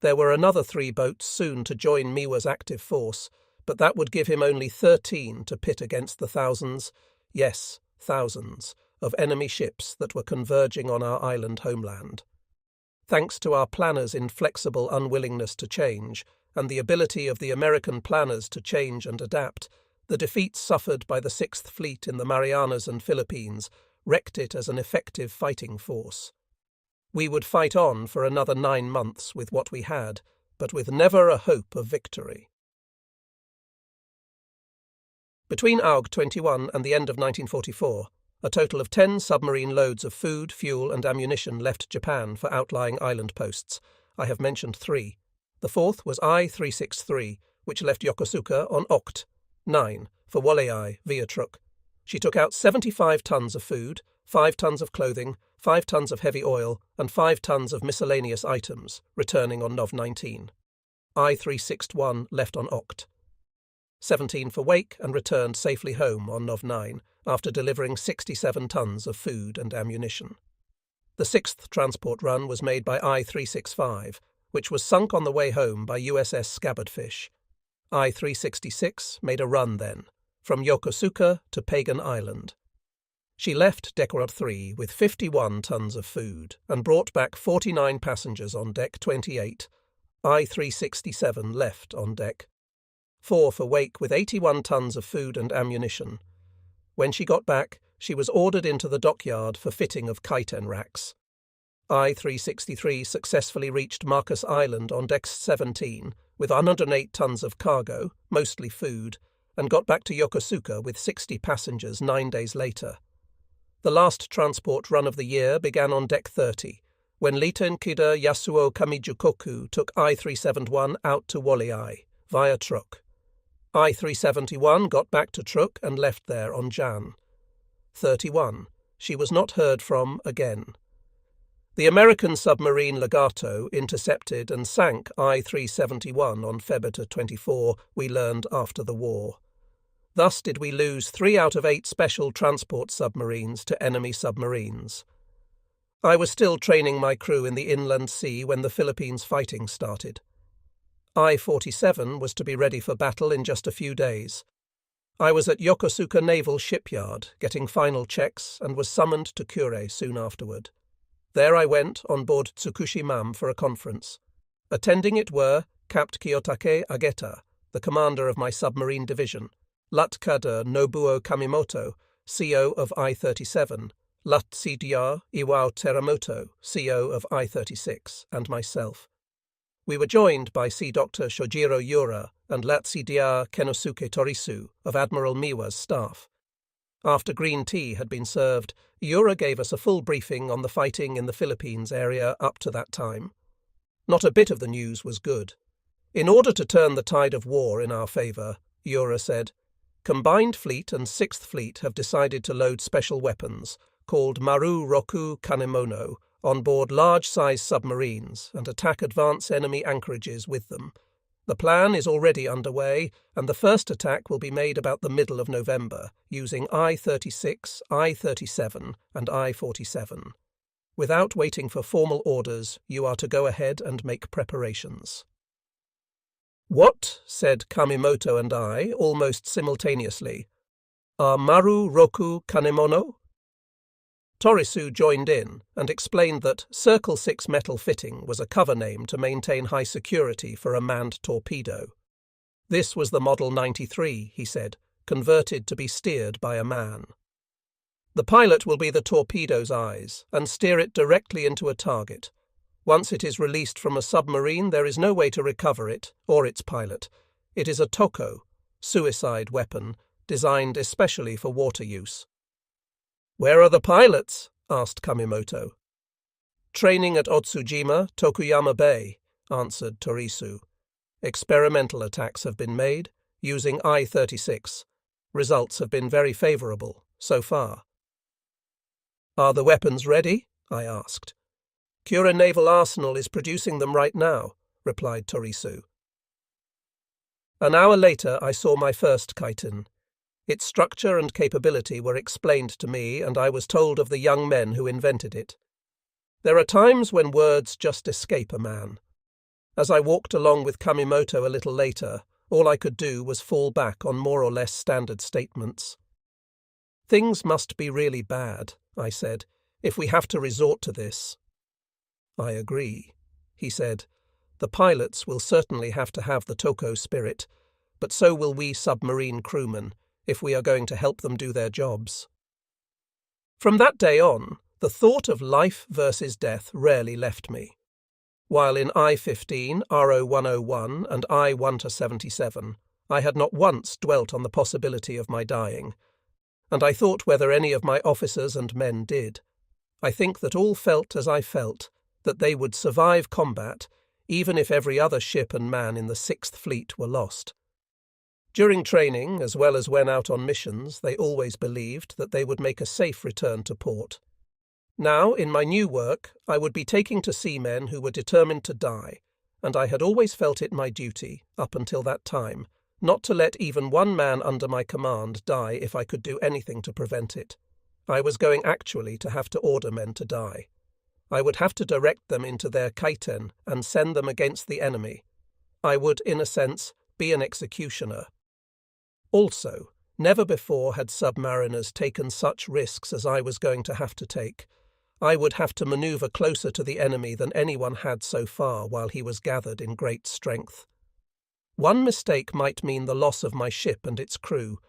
There were another 3 boats soon to join Miwa's active force, but that would give him only 13 to pit against the thousands, yes, thousands, of enemy ships that were converging on our island homeland. Thanks to our planners' inflexible unwillingness to change, and the ability of the American planners to change and adapt, the defeats suffered by the Sixth Fleet in the Marianas and Philippines wrecked it as an effective fighting force. We would fight on for another 9 months with what we had, but with never a hope of victory. Between Aug 21 and the end of 1944, a total of 10 submarine loads of food, fuel and ammunition left Japan for outlying island posts. I have mentioned 3. The 4th was I-363, which left Yokosuka on Oct. 9, for Waleai via Truk. She took out 75 tons of food, 5 tons of clothing, 5 tons of heavy oil, and 5 tons of miscellaneous items, returning on Nov 19. I-361 left on Oct. 17 for Wake and returned safely home on Nov 9, after delivering 67 tons of food and ammunition. The 6th transport run was made by I-365, which was sunk on the way home by USS Scabbardfish. I-366 made a run then, from Yokosuka to Pagan Island. She left Decorod 3 with 51 tons of food and brought back 49 passengers on deck 28. I-367 left on deck. 4 for Wake with 81 tons of food and ammunition. When she got back, she was ordered into the dockyard for fitting of Kaiten racks. I-363 successfully reached Marcus Island on deck 17 with 108 tons of cargo, mostly food, and got back to Yokosuka with 60 passengers 9 days later. The last transport run of the year began on deck 30, when Lieutenant Kida Yasuo Kamijukoku took I-371 out to Waleai, via Truk. I-371 got back to Truk and left there on Jan. 31. She was not heard from again. The American submarine Legato intercepted and sank I-371 on February 24, we learned after the war. Thus did we lose 3 out of 8 special transport submarines to enemy submarines. I was still training my crew in the inland sea when the Philippines fighting started. I-47 was to be ready for battle in just a few days. I was at Yokosuka Naval Shipyard getting final checks and was summoned to Kure soon afterward. There I went on board Tsukushimam for a conference. Attending it were Capt. Kiyotake Ageta, the commander of my submarine division, Lat-Kader Nobuo Kamimoto, CO of I-37, Lat-Sidyar Iwao Teramoto, CO of I-36, and myself. We were joined by Sea Dr. Shojiro Yura and Lat-Sidyar Kenosuke Torisu of Admiral Miwa's staff. After green tea had been served, Yura gave us a full briefing on the fighting in the Philippines area up to that time. Not a bit of the news was good. In order to turn the tide of war in our favour, Yura said, Combined Fleet and Sixth Fleet have decided to load special weapons, called Maru Roku Kanemono, on board large-size submarines and attack advance enemy anchorages with them. The plan is already underway, and the first attack will be made about the middle of November, using I-36, I-37 and I-47. Without waiting for formal orders, you are to go ahead and make preparations. What, said Kamimoto and I, almost simultaneously, are Maru Roku Kanemono? Torisu joined in and explained that Circle 6 metal fitting was a cover name to maintain high security for a manned torpedo. This was the Model 93, he said, converted to be steered by a man. The pilot will be the torpedo's eyes and steer it directly into a target. Once it is released from a submarine, there is no way to recover it or its pilot. It is a toko, suicide weapon, designed especially for water use. "Where are the pilots?" asked Kamimoto. "Training at Otsujima, Tokuyama Bay," answered Torisu. "Experimental attacks have been made, using I-36. Results have been very favourable, so far." "Are the weapons ready?" I asked. "Kura Naval Arsenal is producing them right now," replied Torisu. An hour later I saw my first chitin. Its structure and capability were explained to me, and I was told of the young men who invented it. There are times when words just escape a man. As I walked along with Kamimoto a little later, all I could do was fall back on more or less standard statements. "Things must be really bad," I said, "if we have to resort to this." "I agree," he said. "The pilots will certainly have to have the Toko spirit, but so will we submarine crewmen, if we are going to help them do their jobs." From that day on, the thought of life versus death rarely left me. While in I-15, RO-101 and I-1-77, I had not once dwelt on the possibility of my dying, and I thought whether any of my officers and men did. I think that all felt as I felt, that they would survive combat, even if every other ship and man in the 6th Fleet were lost. During training, as well as when out on missions, they always believed that they would make a safe return to port. Now, in my new work, I would be taking to sea men who were determined to die, and I had always felt it my duty, up until that time, not to let even one man under my command die if I could do anything to prevent it. I was going actually to have to order men to die. I would have to direct them into their kaiten and send them against the enemy. I would, in a sense, be an executioner. Also, never before had submariners taken such risks as I was going to have to take. I would have to maneuver closer to the enemy than anyone had so far while he was gathered in great strength. One mistake might mean the loss of my ship and its crew,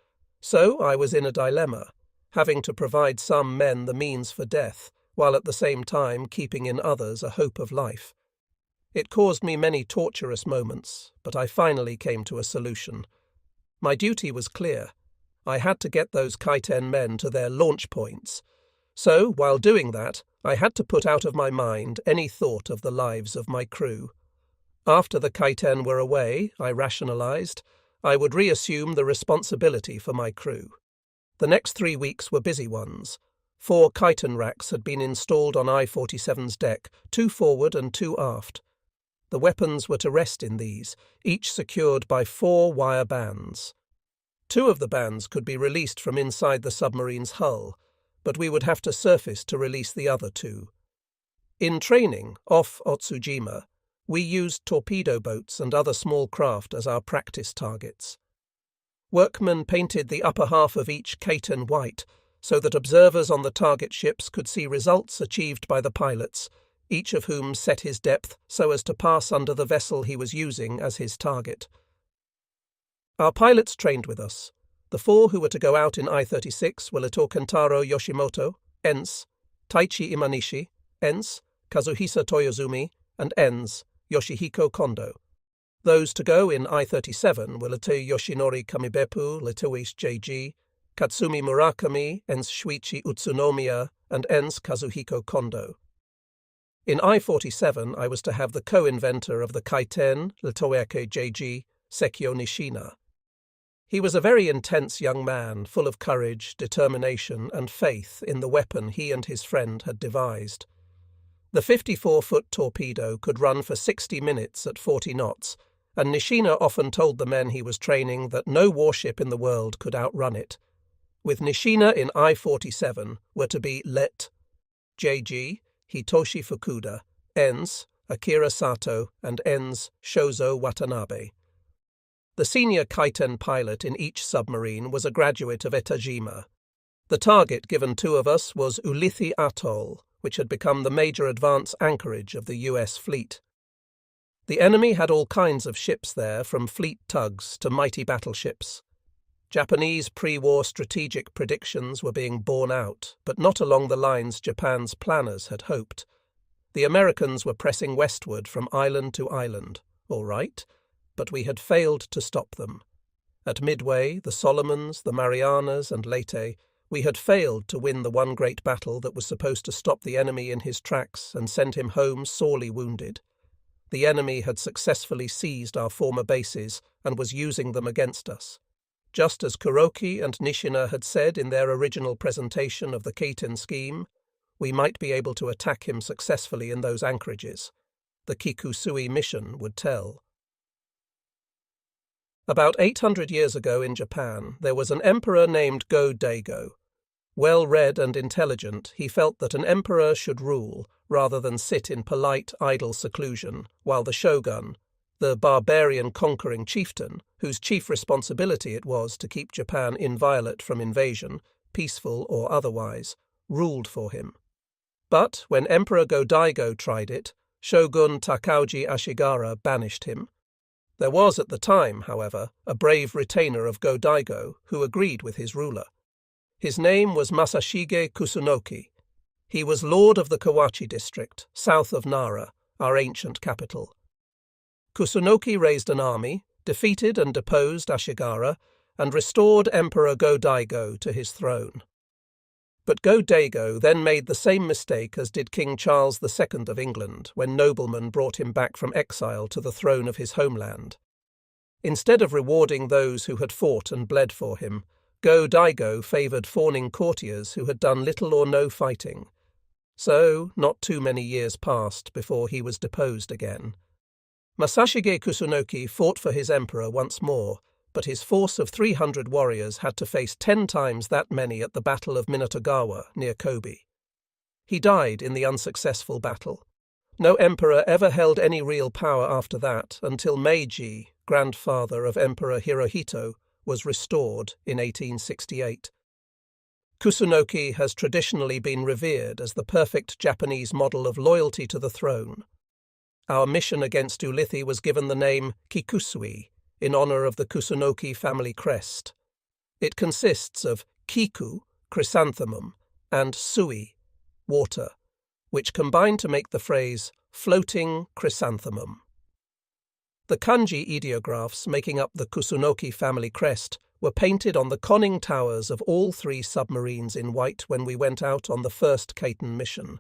so I was in a dilemma, having to provide some men the means for death, while at the same time keeping in others a hope of life. It caused me many torturous moments, but I finally came to a solution. My duty was clear. I had to get those kaiten men to their launch points. So, while doing that, I had to put out of my mind any thought of the lives of my crew. After the kaiten were away, I rationalized, I would reassume the responsibility for my crew. The next 3 weeks were busy ones. 4 kaiten racks had been installed on I-47's deck, 2 forward and 2 aft. The weapons were to rest in these, each secured by 4 wire bands. 2 of the bands could be released from inside the submarine's hull, but we would have to surface to release the other 2. In training, off Otsujima, we used torpedo boats and other small craft as our practice targets. Workmen painted the upper half of each kaiten white, so that observers on the target ships could see results achieved by the pilots, each of whom set his depth so as to pass under the vessel he was using as his target. Our pilots trained with us. The 4 who were to go out in I-36 were Leto Kentaro Yoshimoto, ENS, Taichi Imanishi, ENS, Kazuhisa Toyozumi, and ENS, Yoshihiko Kondo. Those to go in I-37 were Leto Yoshinori Kamibeppu, Letoish JG, Katsumi Murakami, ENS Shuichi Utsunomiya, and ENS Kazuhiko Kondo. In I-47 I was to have the co-inventor of the kaiten, Letoake JG, Sekio Nishina. He was a very intense young man, full of courage, determination, and faith in the weapon he and his friend had devised. The 54-foot torpedo could run for 60 minutes at 40 knots, and Nishina often told the men he was training that no warship in the world could outrun it. With Nishina in I-47 were to be Let, JG, Hitoshi Fukuda, ENS, Akira Sato, and ENS, Shozo Watanabe. The senior kaiten pilot in each submarine was a graduate of Etajima. The target given two of us was Ulithi Atoll, which had become the major advance anchorage of the US fleet. The enemy had all kinds of ships there, from fleet tugs to mighty battleships. Japanese pre-war strategic predictions were being borne out, but not along the lines Japan's planners had hoped. The Americans were pressing westward from island to island, all right, but we had failed to stop them. At Midway, the Solomons, the Marianas, and Leyte, we had failed to win the one great battle that was supposed to stop the enemy in his tracks and send him home sorely wounded. The enemy had successfully seized our former bases and was using them against us. Just as Kuroki and Nishina had said in their original presentation of the Keiten scheme, we might be able to attack him successfully in those anchorages. The Kikusui mission would tell. About 800 years ago in Japan, there was an emperor named Go-Daigo. Well-read and intelligent, he felt that an emperor should rule, rather than sit in polite, idle seclusion, while the shogun, the barbarian conquering chieftain, whose chief responsibility it was to keep Japan inviolate from invasion, peaceful or otherwise, ruled for him. But when Emperor Go-Daigo tried it, Shogun Takauji Ashigara banished him. There was at the time, however, a brave retainer of Go-Daigo who agreed with his ruler. His name was Masashige Kusunoki. He was lord of the Kawachi district, south of Nara, our ancient capital. Kusunoki raised an army, defeated and deposed Ashigara, and restored Emperor Go-Daigo to his throne. But Go-Daigo then made the same mistake as did King Charles II of England when noblemen brought him back from exile to the throne of his homeland. Instead of rewarding those who had fought and bled for him, Go-Daigo favoured fawning courtiers who had done little or no fighting. So, not too many years passed before he was deposed again. Masashige Kusunoki fought for his emperor once more, but his force of 300 warriors had to face 10 times that many at the Battle of Minatogawa near Kobe. He died in the unsuccessful battle. No emperor ever held any real power after that until Meiji, grandfather of Emperor Hirohito, was restored in 1868. Kusunoki has traditionally been revered as the perfect Japanese model of loyalty to the throne. Our mission against Ulithi was given the name Kikusui, in honor of the Kusunoki family crest. It consists of kiku, chrysanthemum, and sui, water, which combine to make the phrase floating chrysanthemum. The kanji ideographs making up the Kusunoki family crest were painted on the conning towers of all 3 submarines in white when we went out on the first Keiten mission.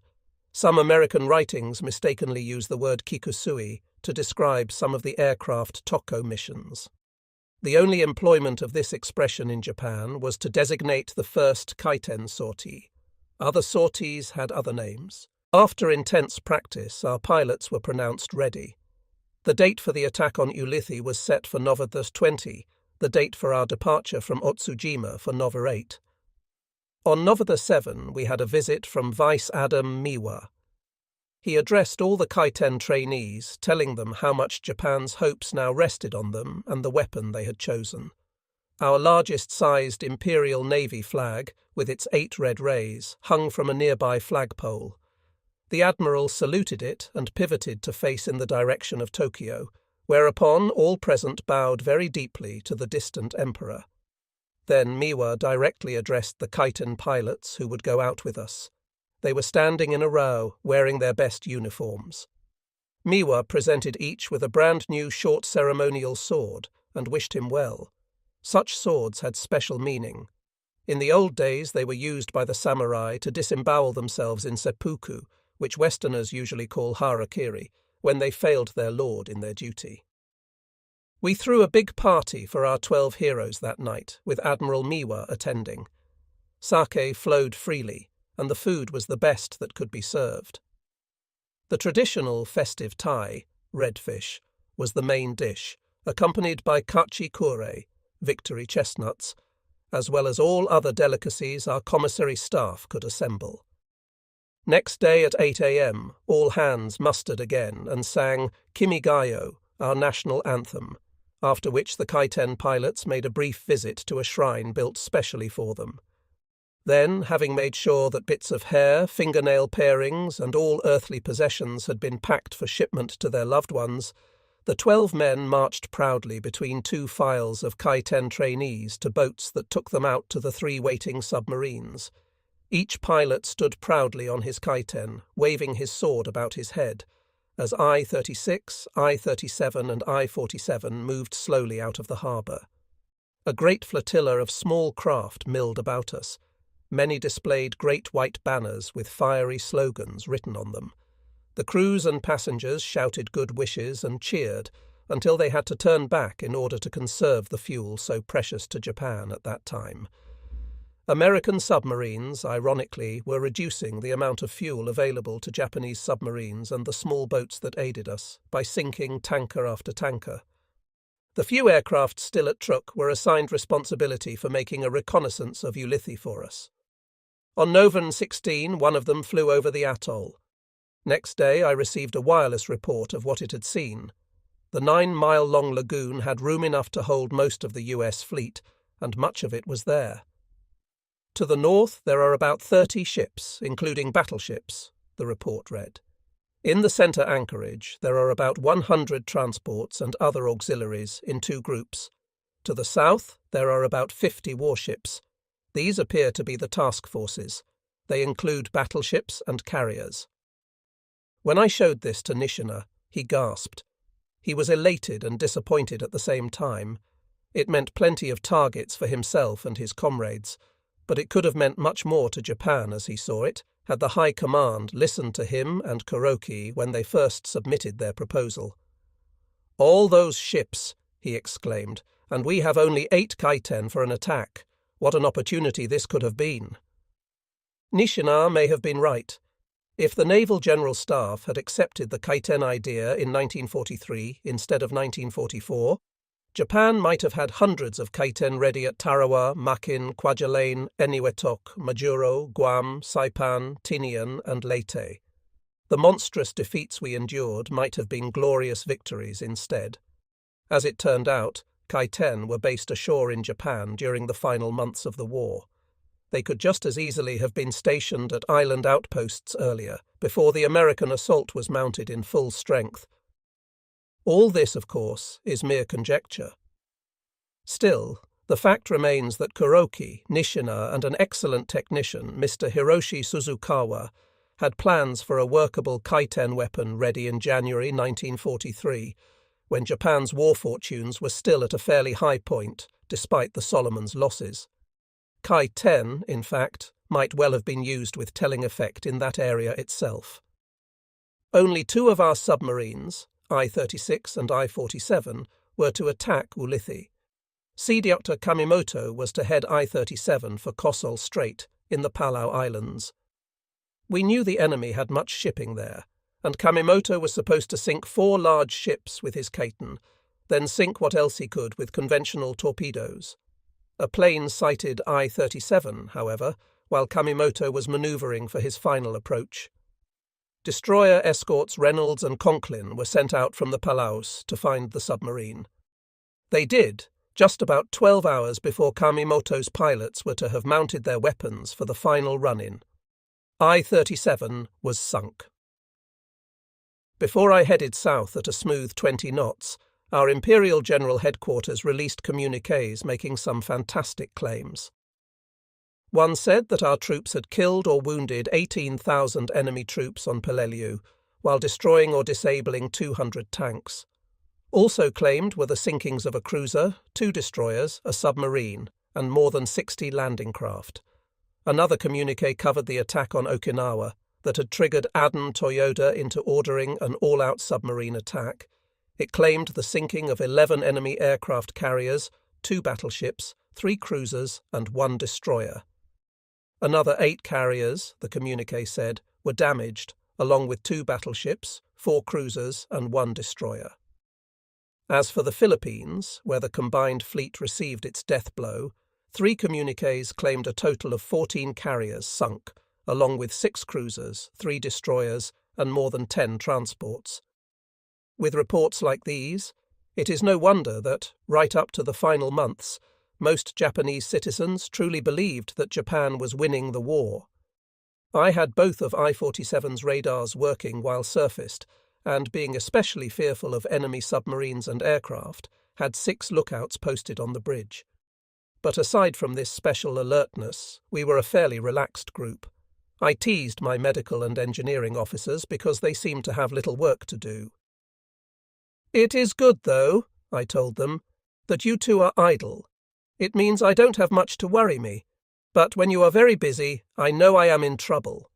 Some American writings mistakenly use the word kikusui to describe some of the aircraft Tokko missions. The only employment of this expression in Japan was to designate the first Keiten sortie. Other sorties had other names. After intense practice, our pilots were pronounced ready. The date for the attack on Ulithi was set for November 20, the date for our departure from Otsujima for November 8. On November 7, we had a visit from Vice Admiral Miwa. He addressed all the Keiten trainees, telling them how much Japan's hopes now rested on them and the weapon they had chosen. Our largest-sized Imperial Navy flag, with its 8 red rays, hung from a nearby flagpole. The Admiral saluted it and pivoted to face in the direction of Tokyo, whereupon all present bowed very deeply to the distant Emperor. Then Miwa directly addressed the Keiten pilots who would go out with us. They were standing in a row, wearing their best uniforms. Miwa presented each with a brand-new short ceremonial sword and wished him well. Such swords had special meaning. In the old days they were used by the samurai to disembowel themselves in seppuku, which Westerners usually call harakiri, when they failed their lord in their duty. We threw a big party for our 12 heroes that night, with Admiral Miwa attending. Sake flowed freely, and the food was the best that could be served. The traditional festive tai, redfish, was the main dish, accompanied by kachi kure, victory chestnuts, as well as all other delicacies our commissary staff could assemble. Next day at 8 a.m, all hands mustered again and sang Kimigayo, our national anthem, after which the Keiten pilots made a brief visit to a shrine built specially for them. Then, having made sure that bits of hair, fingernail parings, and all earthly possessions had been packed for shipment to their loved ones, the 12 men marched proudly between two files of Kai-10 trainees to boats that took them out to the 3 waiting submarines. Each pilot stood proudly on his Kai-10, waving his sword about his head, as I-36, I-37 and I-47 moved slowly out of the harbour. A great flotilla of small craft milled about us. Many displayed great white banners with fiery slogans written on them. The crews and passengers shouted good wishes and cheered until they had to turn back in order to conserve the fuel so precious to Japan at that time. American submarines, ironically, were reducing the amount of fuel available to Japanese submarines and the small boats that aided us by sinking tanker after tanker. The few aircraft still at Truk were assigned responsibility for making a reconnaissance of Ulithi for us. On November 16, one of them flew over the atoll. Next day I received a wireless report of what it had seen. The 9-mile-long lagoon had room enough to hold most of the US fleet, and much of it was there. To the north there are about 30 ships, including battleships, the report read. In the centre anchorage there are about 100 transports and other auxiliaries in 2 groups. To the south there are about 50 warships. These appear to be the task forces. They include battleships and carriers. When I showed this to Nishina, he gasped. He was elated and disappointed at the same time. It meant plenty of targets for himself and his comrades, but it could have meant much more to Japan as he saw it, had the High Command listened to him and Kuroki when they first submitted their proposal. "All those ships," he exclaimed, "and we have only 8 Kai-10 for an attack. What an opportunity this could have been." Nishina may have been right. If the Naval General Staff had accepted the Kai-10 idea in 1943 instead of 1944, Japan might have had hundreds of Kai-10 ready at Tarawa, Makin, Kwajalein, Eniwetok, Majuro, Guam, Saipan, Tinian and Leyte. The monstrous defeats we endured might have been glorious victories instead. As it turned out, Kai-10 were based ashore in Japan during the final months of the war. They could just as easily have been stationed at island outposts earlier, before the American assault was mounted in full strength. All this, of course, is mere conjecture. Still, the fact remains that Kuroki, Nishina, and an excellent technician, Mr. Hiroshi Suzukawa, had plans for a workable Kai-10 weapon ready in January 1943, when Japan's war fortunes were still at a fairly high point, despite the Solomons' losses. Kai-10, in fact, might well have been used with telling effect in that area itself. Only 2 of our submarines, I-36 and I-47, were to attack Ulithi. Sea Dr. Kamimoto was to head I-37 for Kosol Strait in the Palau Islands. We knew the enemy had much shipping there, and Kamimoto was supposed to sink 4 large ships with his Kaiten, then sink what else he could with conventional torpedoes. A plane sighted I-37, however, while Kamimoto was manoeuvring for his final approach. Destroyer escorts Reynolds and Conklin were sent out from the Palaus to find the submarine. They did, just about 12 hours before Kamimoto's pilots were to have mounted their weapons for the final run-in. I-37 was sunk. Before I headed south at a smooth 20 knots, our Imperial General Headquarters released communiques making some fantastic claims. One said that our troops had killed or wounded 18,000 enemy troops on Peleliu, while destroying or disabling 200 tanks. Also claimed were the sinkings of a cruiser, 2 destroyers, a submarine, and more than 60 landing craft. Another communique covered the attack on Okinawa that had triggered Aden Toyoda into ordering an all-out submarine attack. It claimed the sinking of 11 enemy aircraft carriers, 2 battleships, 3 cruisers, and 1 destroyer. Another 8 carriers, the communique said, were damaged, along with 2 battleships, 4 cruisers, and 1 destroyer. As for the Philippines, where the combined fleet received its death blow, 3 communiques claimed a total of 14 carriers sunk, along with 6 cruisers, 3 destroyers, and more than 10 transports. With reports like these, it is no wonder that, right up to the final months, most Japanese citizens truly believed that Japan was winning the war. I had both of I-47's radars working while surfaced, and being especially fearful of enemy submarines and aircraft, had 6 lookouts posted on the bridge. But aside from this special alertness, we were a fairly relaxed group. I teased my medical and engineering officers because they seemed to have little work to do. "It is good, though," I told them, "that you two are idle. It means I don't have much to worry me, but when you are very busy, I know I am in trouble."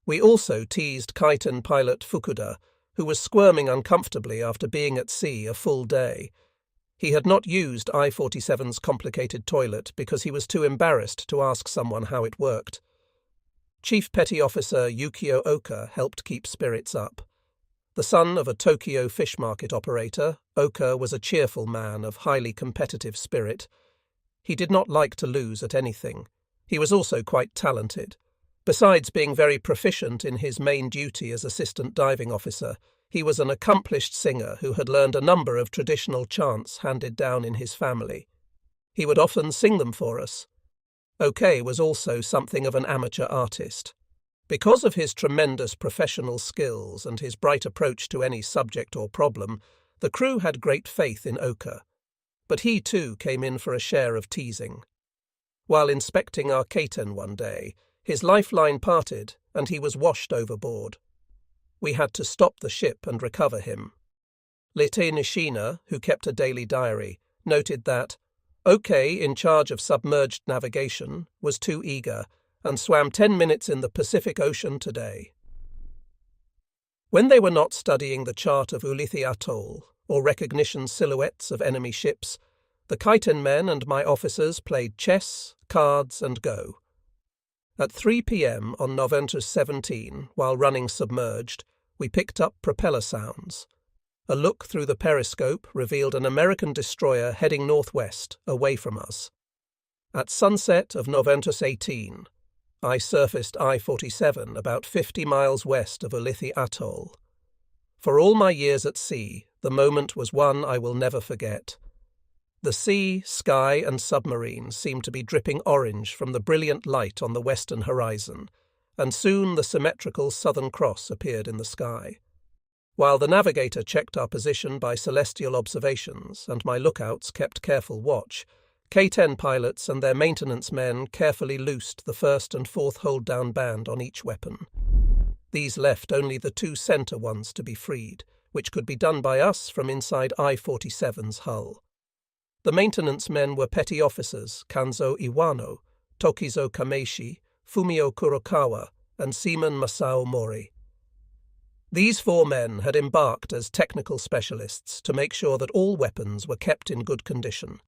We also teased Kaiten pilot Fukuda, who was squirming uncomfortably after being at sea a full day. He had not used I-47's complicated toilet because he was too embarrassed to ask someone how it worked. Chief Petty Officer Yukio Oka helped keep spirits up. The son of a Tokyo fish market operator, Oka was a cheerful man of highly competitive spirit. He did not like to lose at anything. He was also quite talented. Besides being very proficient in his main duty as assistant diving officer, he was an accomplished singer who had learned a number of traditional chants handed down in his family. He would often sing them for us. Oka was also something of an amateur artist. Because of his tremendous professional skills and his bright approach to any subject or problem, the crew had great faith in Oka. But he too came in for a share of teasing. While inspecting our Kaiten one day, his lifeline parted and he was washed overboard. We had to stop the ship and recover him. Lite Nishina, who kept a daily diary, noted that Oka, in charge of submerged navigation, was too eager and swam 10 minutes in the Pacific Ocean today. When they were not studying the chart of Ulithi Atoll or recognition silhouettes of enemy ships, the Kaiten men and my officers played chess, cards, and Go. At 3 p.m. on November 17, while running submerged, we picked up propeller sounds. A look through the periscope revealed an American destroyer heading northwest, away from us. At sunset of November 18, I surfaced I-47 about 50 miles west of Ulithi Atoll. For all my years at sea, the moment was one I will never forget. The sea, sky, and submarines seemed to be dripping orange from the brilliant light on the western horizon, and soon the symmetrical Southern Cross appeared in the sky. While the navigator checked our position by celestial observations and my lookouts kept careful watch, K-10 pilots and their maintenance men carefully loosed the first and fourth hold-down band on each weapon. These left only the 2 center ones to be freed, which could be done by us from inside I-47's hull. The maintenance men were petty officers Kanzo Iwano, Tokizo Kameishi, Fumio Kurokawa, and Seaman Masao Mori. These 4 men had embarked as technical specialists to make sure that all weapons were kept in good condition.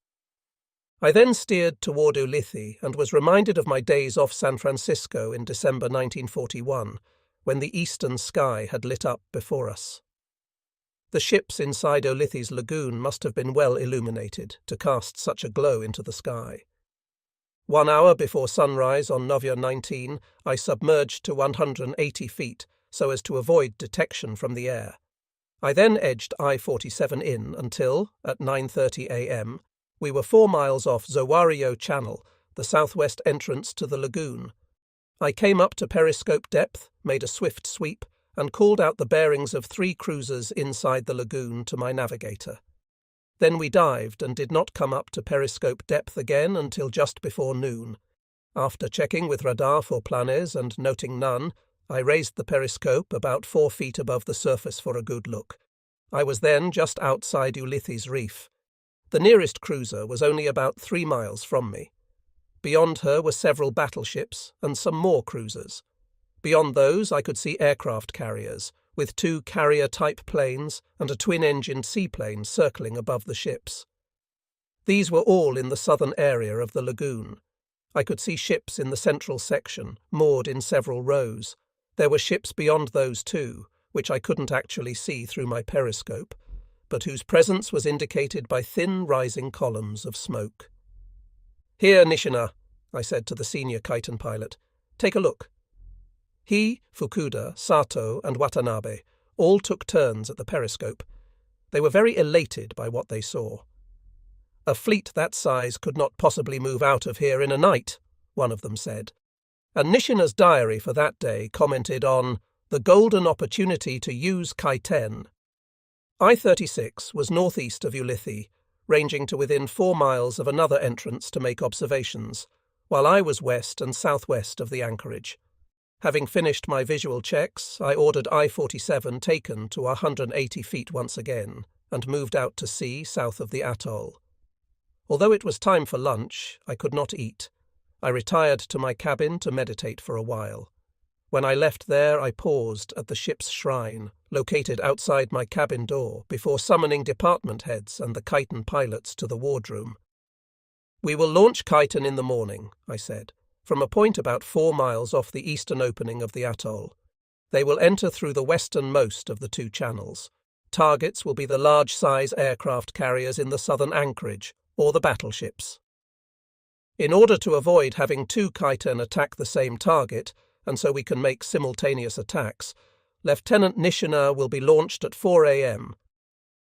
I then steered toward Ulithi and was reminded of my days off San Francisco in December 1941, when the eastern sky had lit up before us. The ships inside Ulithi's lagoon must have been well illuminated to cast such a glow into the sky. 1 hour before sunrise on November 19, I submerged to 180 feet so as to avoid detection from the air. I then edged I-47 in until, at 9:30 a.m., we were 4 miles off Zowario Channel, the southwest entrance to the lagoon. I came up to periscope depth, made a swift sweep, and called out the bearings of 3 cruisers inside the lagoon to my navigator. Then we dived and did not come up to periscope depth again until just before noon. After checking with radar for planes and noting none, I raised the periscope about 4 feet above the surface for a good look. I was then just outside Ulithi's reef. The nearest cruiser was only about 3 miles from me. Beyond her were several battleships and some more cruisers. Beyond those I could see aircraft carriers, with 2 carrier-type planes and a twin-engined seaplane circling above the ships. These were all in the southern area of the lagoon. I could see ships in the central section, moored in several rows. There were ships beyond those too, which I couldn't actually see through my periscope, but whose presence was indicated by thin rising columns of smoke. "Here, Nishina," I said to the senior Kaiten pilot. "Take a look." He, Fukuda, Sato, and Watanabe all took turns at the periscope. They were very elated by what they saw. "A fleet that size could not possibly move out of here in a night," one of them said. And Nishina's diary for that day commented on the golden opportunity to use Kaiten. I-36 was northeast of Ulithi, ranging to within 4 miles of another entrance to make observations, while I was west and southwest of the anchorage. Having finished my visual checks, I ordered I-47 taken to 180 feet once again and moved out to sea south of the atoll. Although it was time for lunch, I could not eat. I retired to my cabin to meditate for a while. When I left there, I paused at the ship's shrine, located outside my cabin door, before summoning department heads and the Kaiten pilots to the wardroom. "We will launch Kaiten in the morning," I said, "from a point about 4 miles off the eastern opening of the atoll. They will enter through the westernmost of the 2 channels. Targets will be the large-size aircraft carriers in the southern anchorage, or the battleships. In order to avoid having 2 Kaiten attack the same target, and so we can make simultaneous attacks, Lieutenant Nishina will be launched at 4 a.m.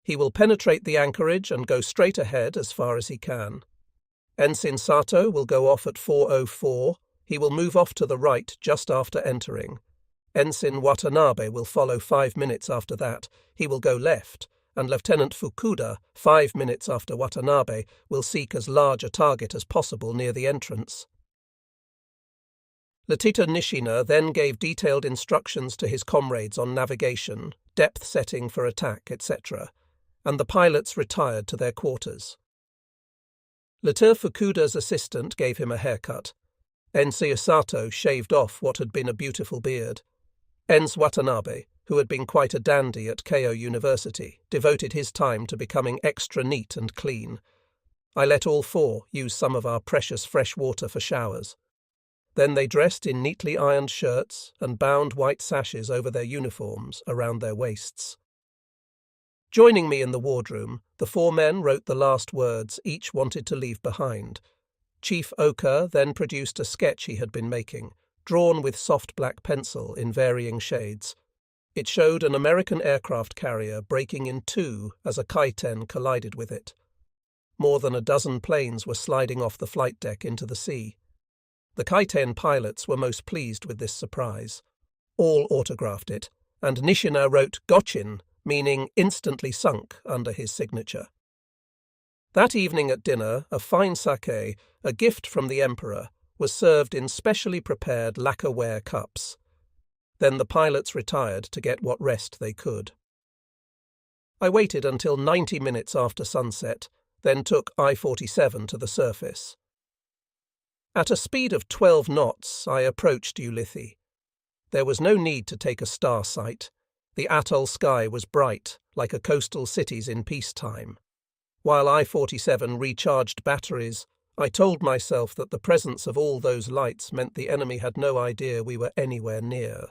He will penetrate the anchorage and go straight ahead as far as he can. Ensign Sato will go off at 4:04. He will move off to the right just after entering. Ensign Watanabe will follow 5 minutes after that. He will go left, and Lieutenant Fukuda, 5 minutes after Watanabe, will seek as large a target as possible near the entrance." Lieutenant Nishina then gave detailed instructions to his comrades on navigation, depth setting for attack, etc., and the pilots retired to their quarters. Lieutenant Fukuda's assistant gave him a haircut. Ensign Sato shaved off what had been a beautiful beard. Ensign Watanabe, who had been quite a dandy at Keio University, devoted his time to becoming extra neat and clean. I let all 4 use some of our precious fresh water for showers. Then they dressed in neatly ironed shirts and bound white sashes over their uniforms around their waists. Joining me in the wardroom, the 4 men wrote the last words each wanted to leave behind. Chief Oka then produced a sketch he had been making, drawn with soft black pencil in varying shades. It showed an American aircraft carrier breaking in 2 as a Kaiten collided with it. More than a dozen planes were sliding off the flight deck into the sea. The Kaiten pilots were most pleased with this surprise. All autographed it, and Nishina wrote "Gochin," meaning instantly sunk, under his signature. That evening at dinner, a fine sake, a gift from the Emperor, was served in specially prepared lacquerware cups. Then the pilots retired to get what rest they could. I waited until 90 minutes after sunset, then took I-47 to the surface. At a speed of 12 knots, I approached Ulithi. There was no need to take a star sight. The atoll sky was bright, like a coastal city's in peacetime. While I-47 recharged batteries, I told myself that the presence of all those lights meant the enemy had no idea we were anywhere near.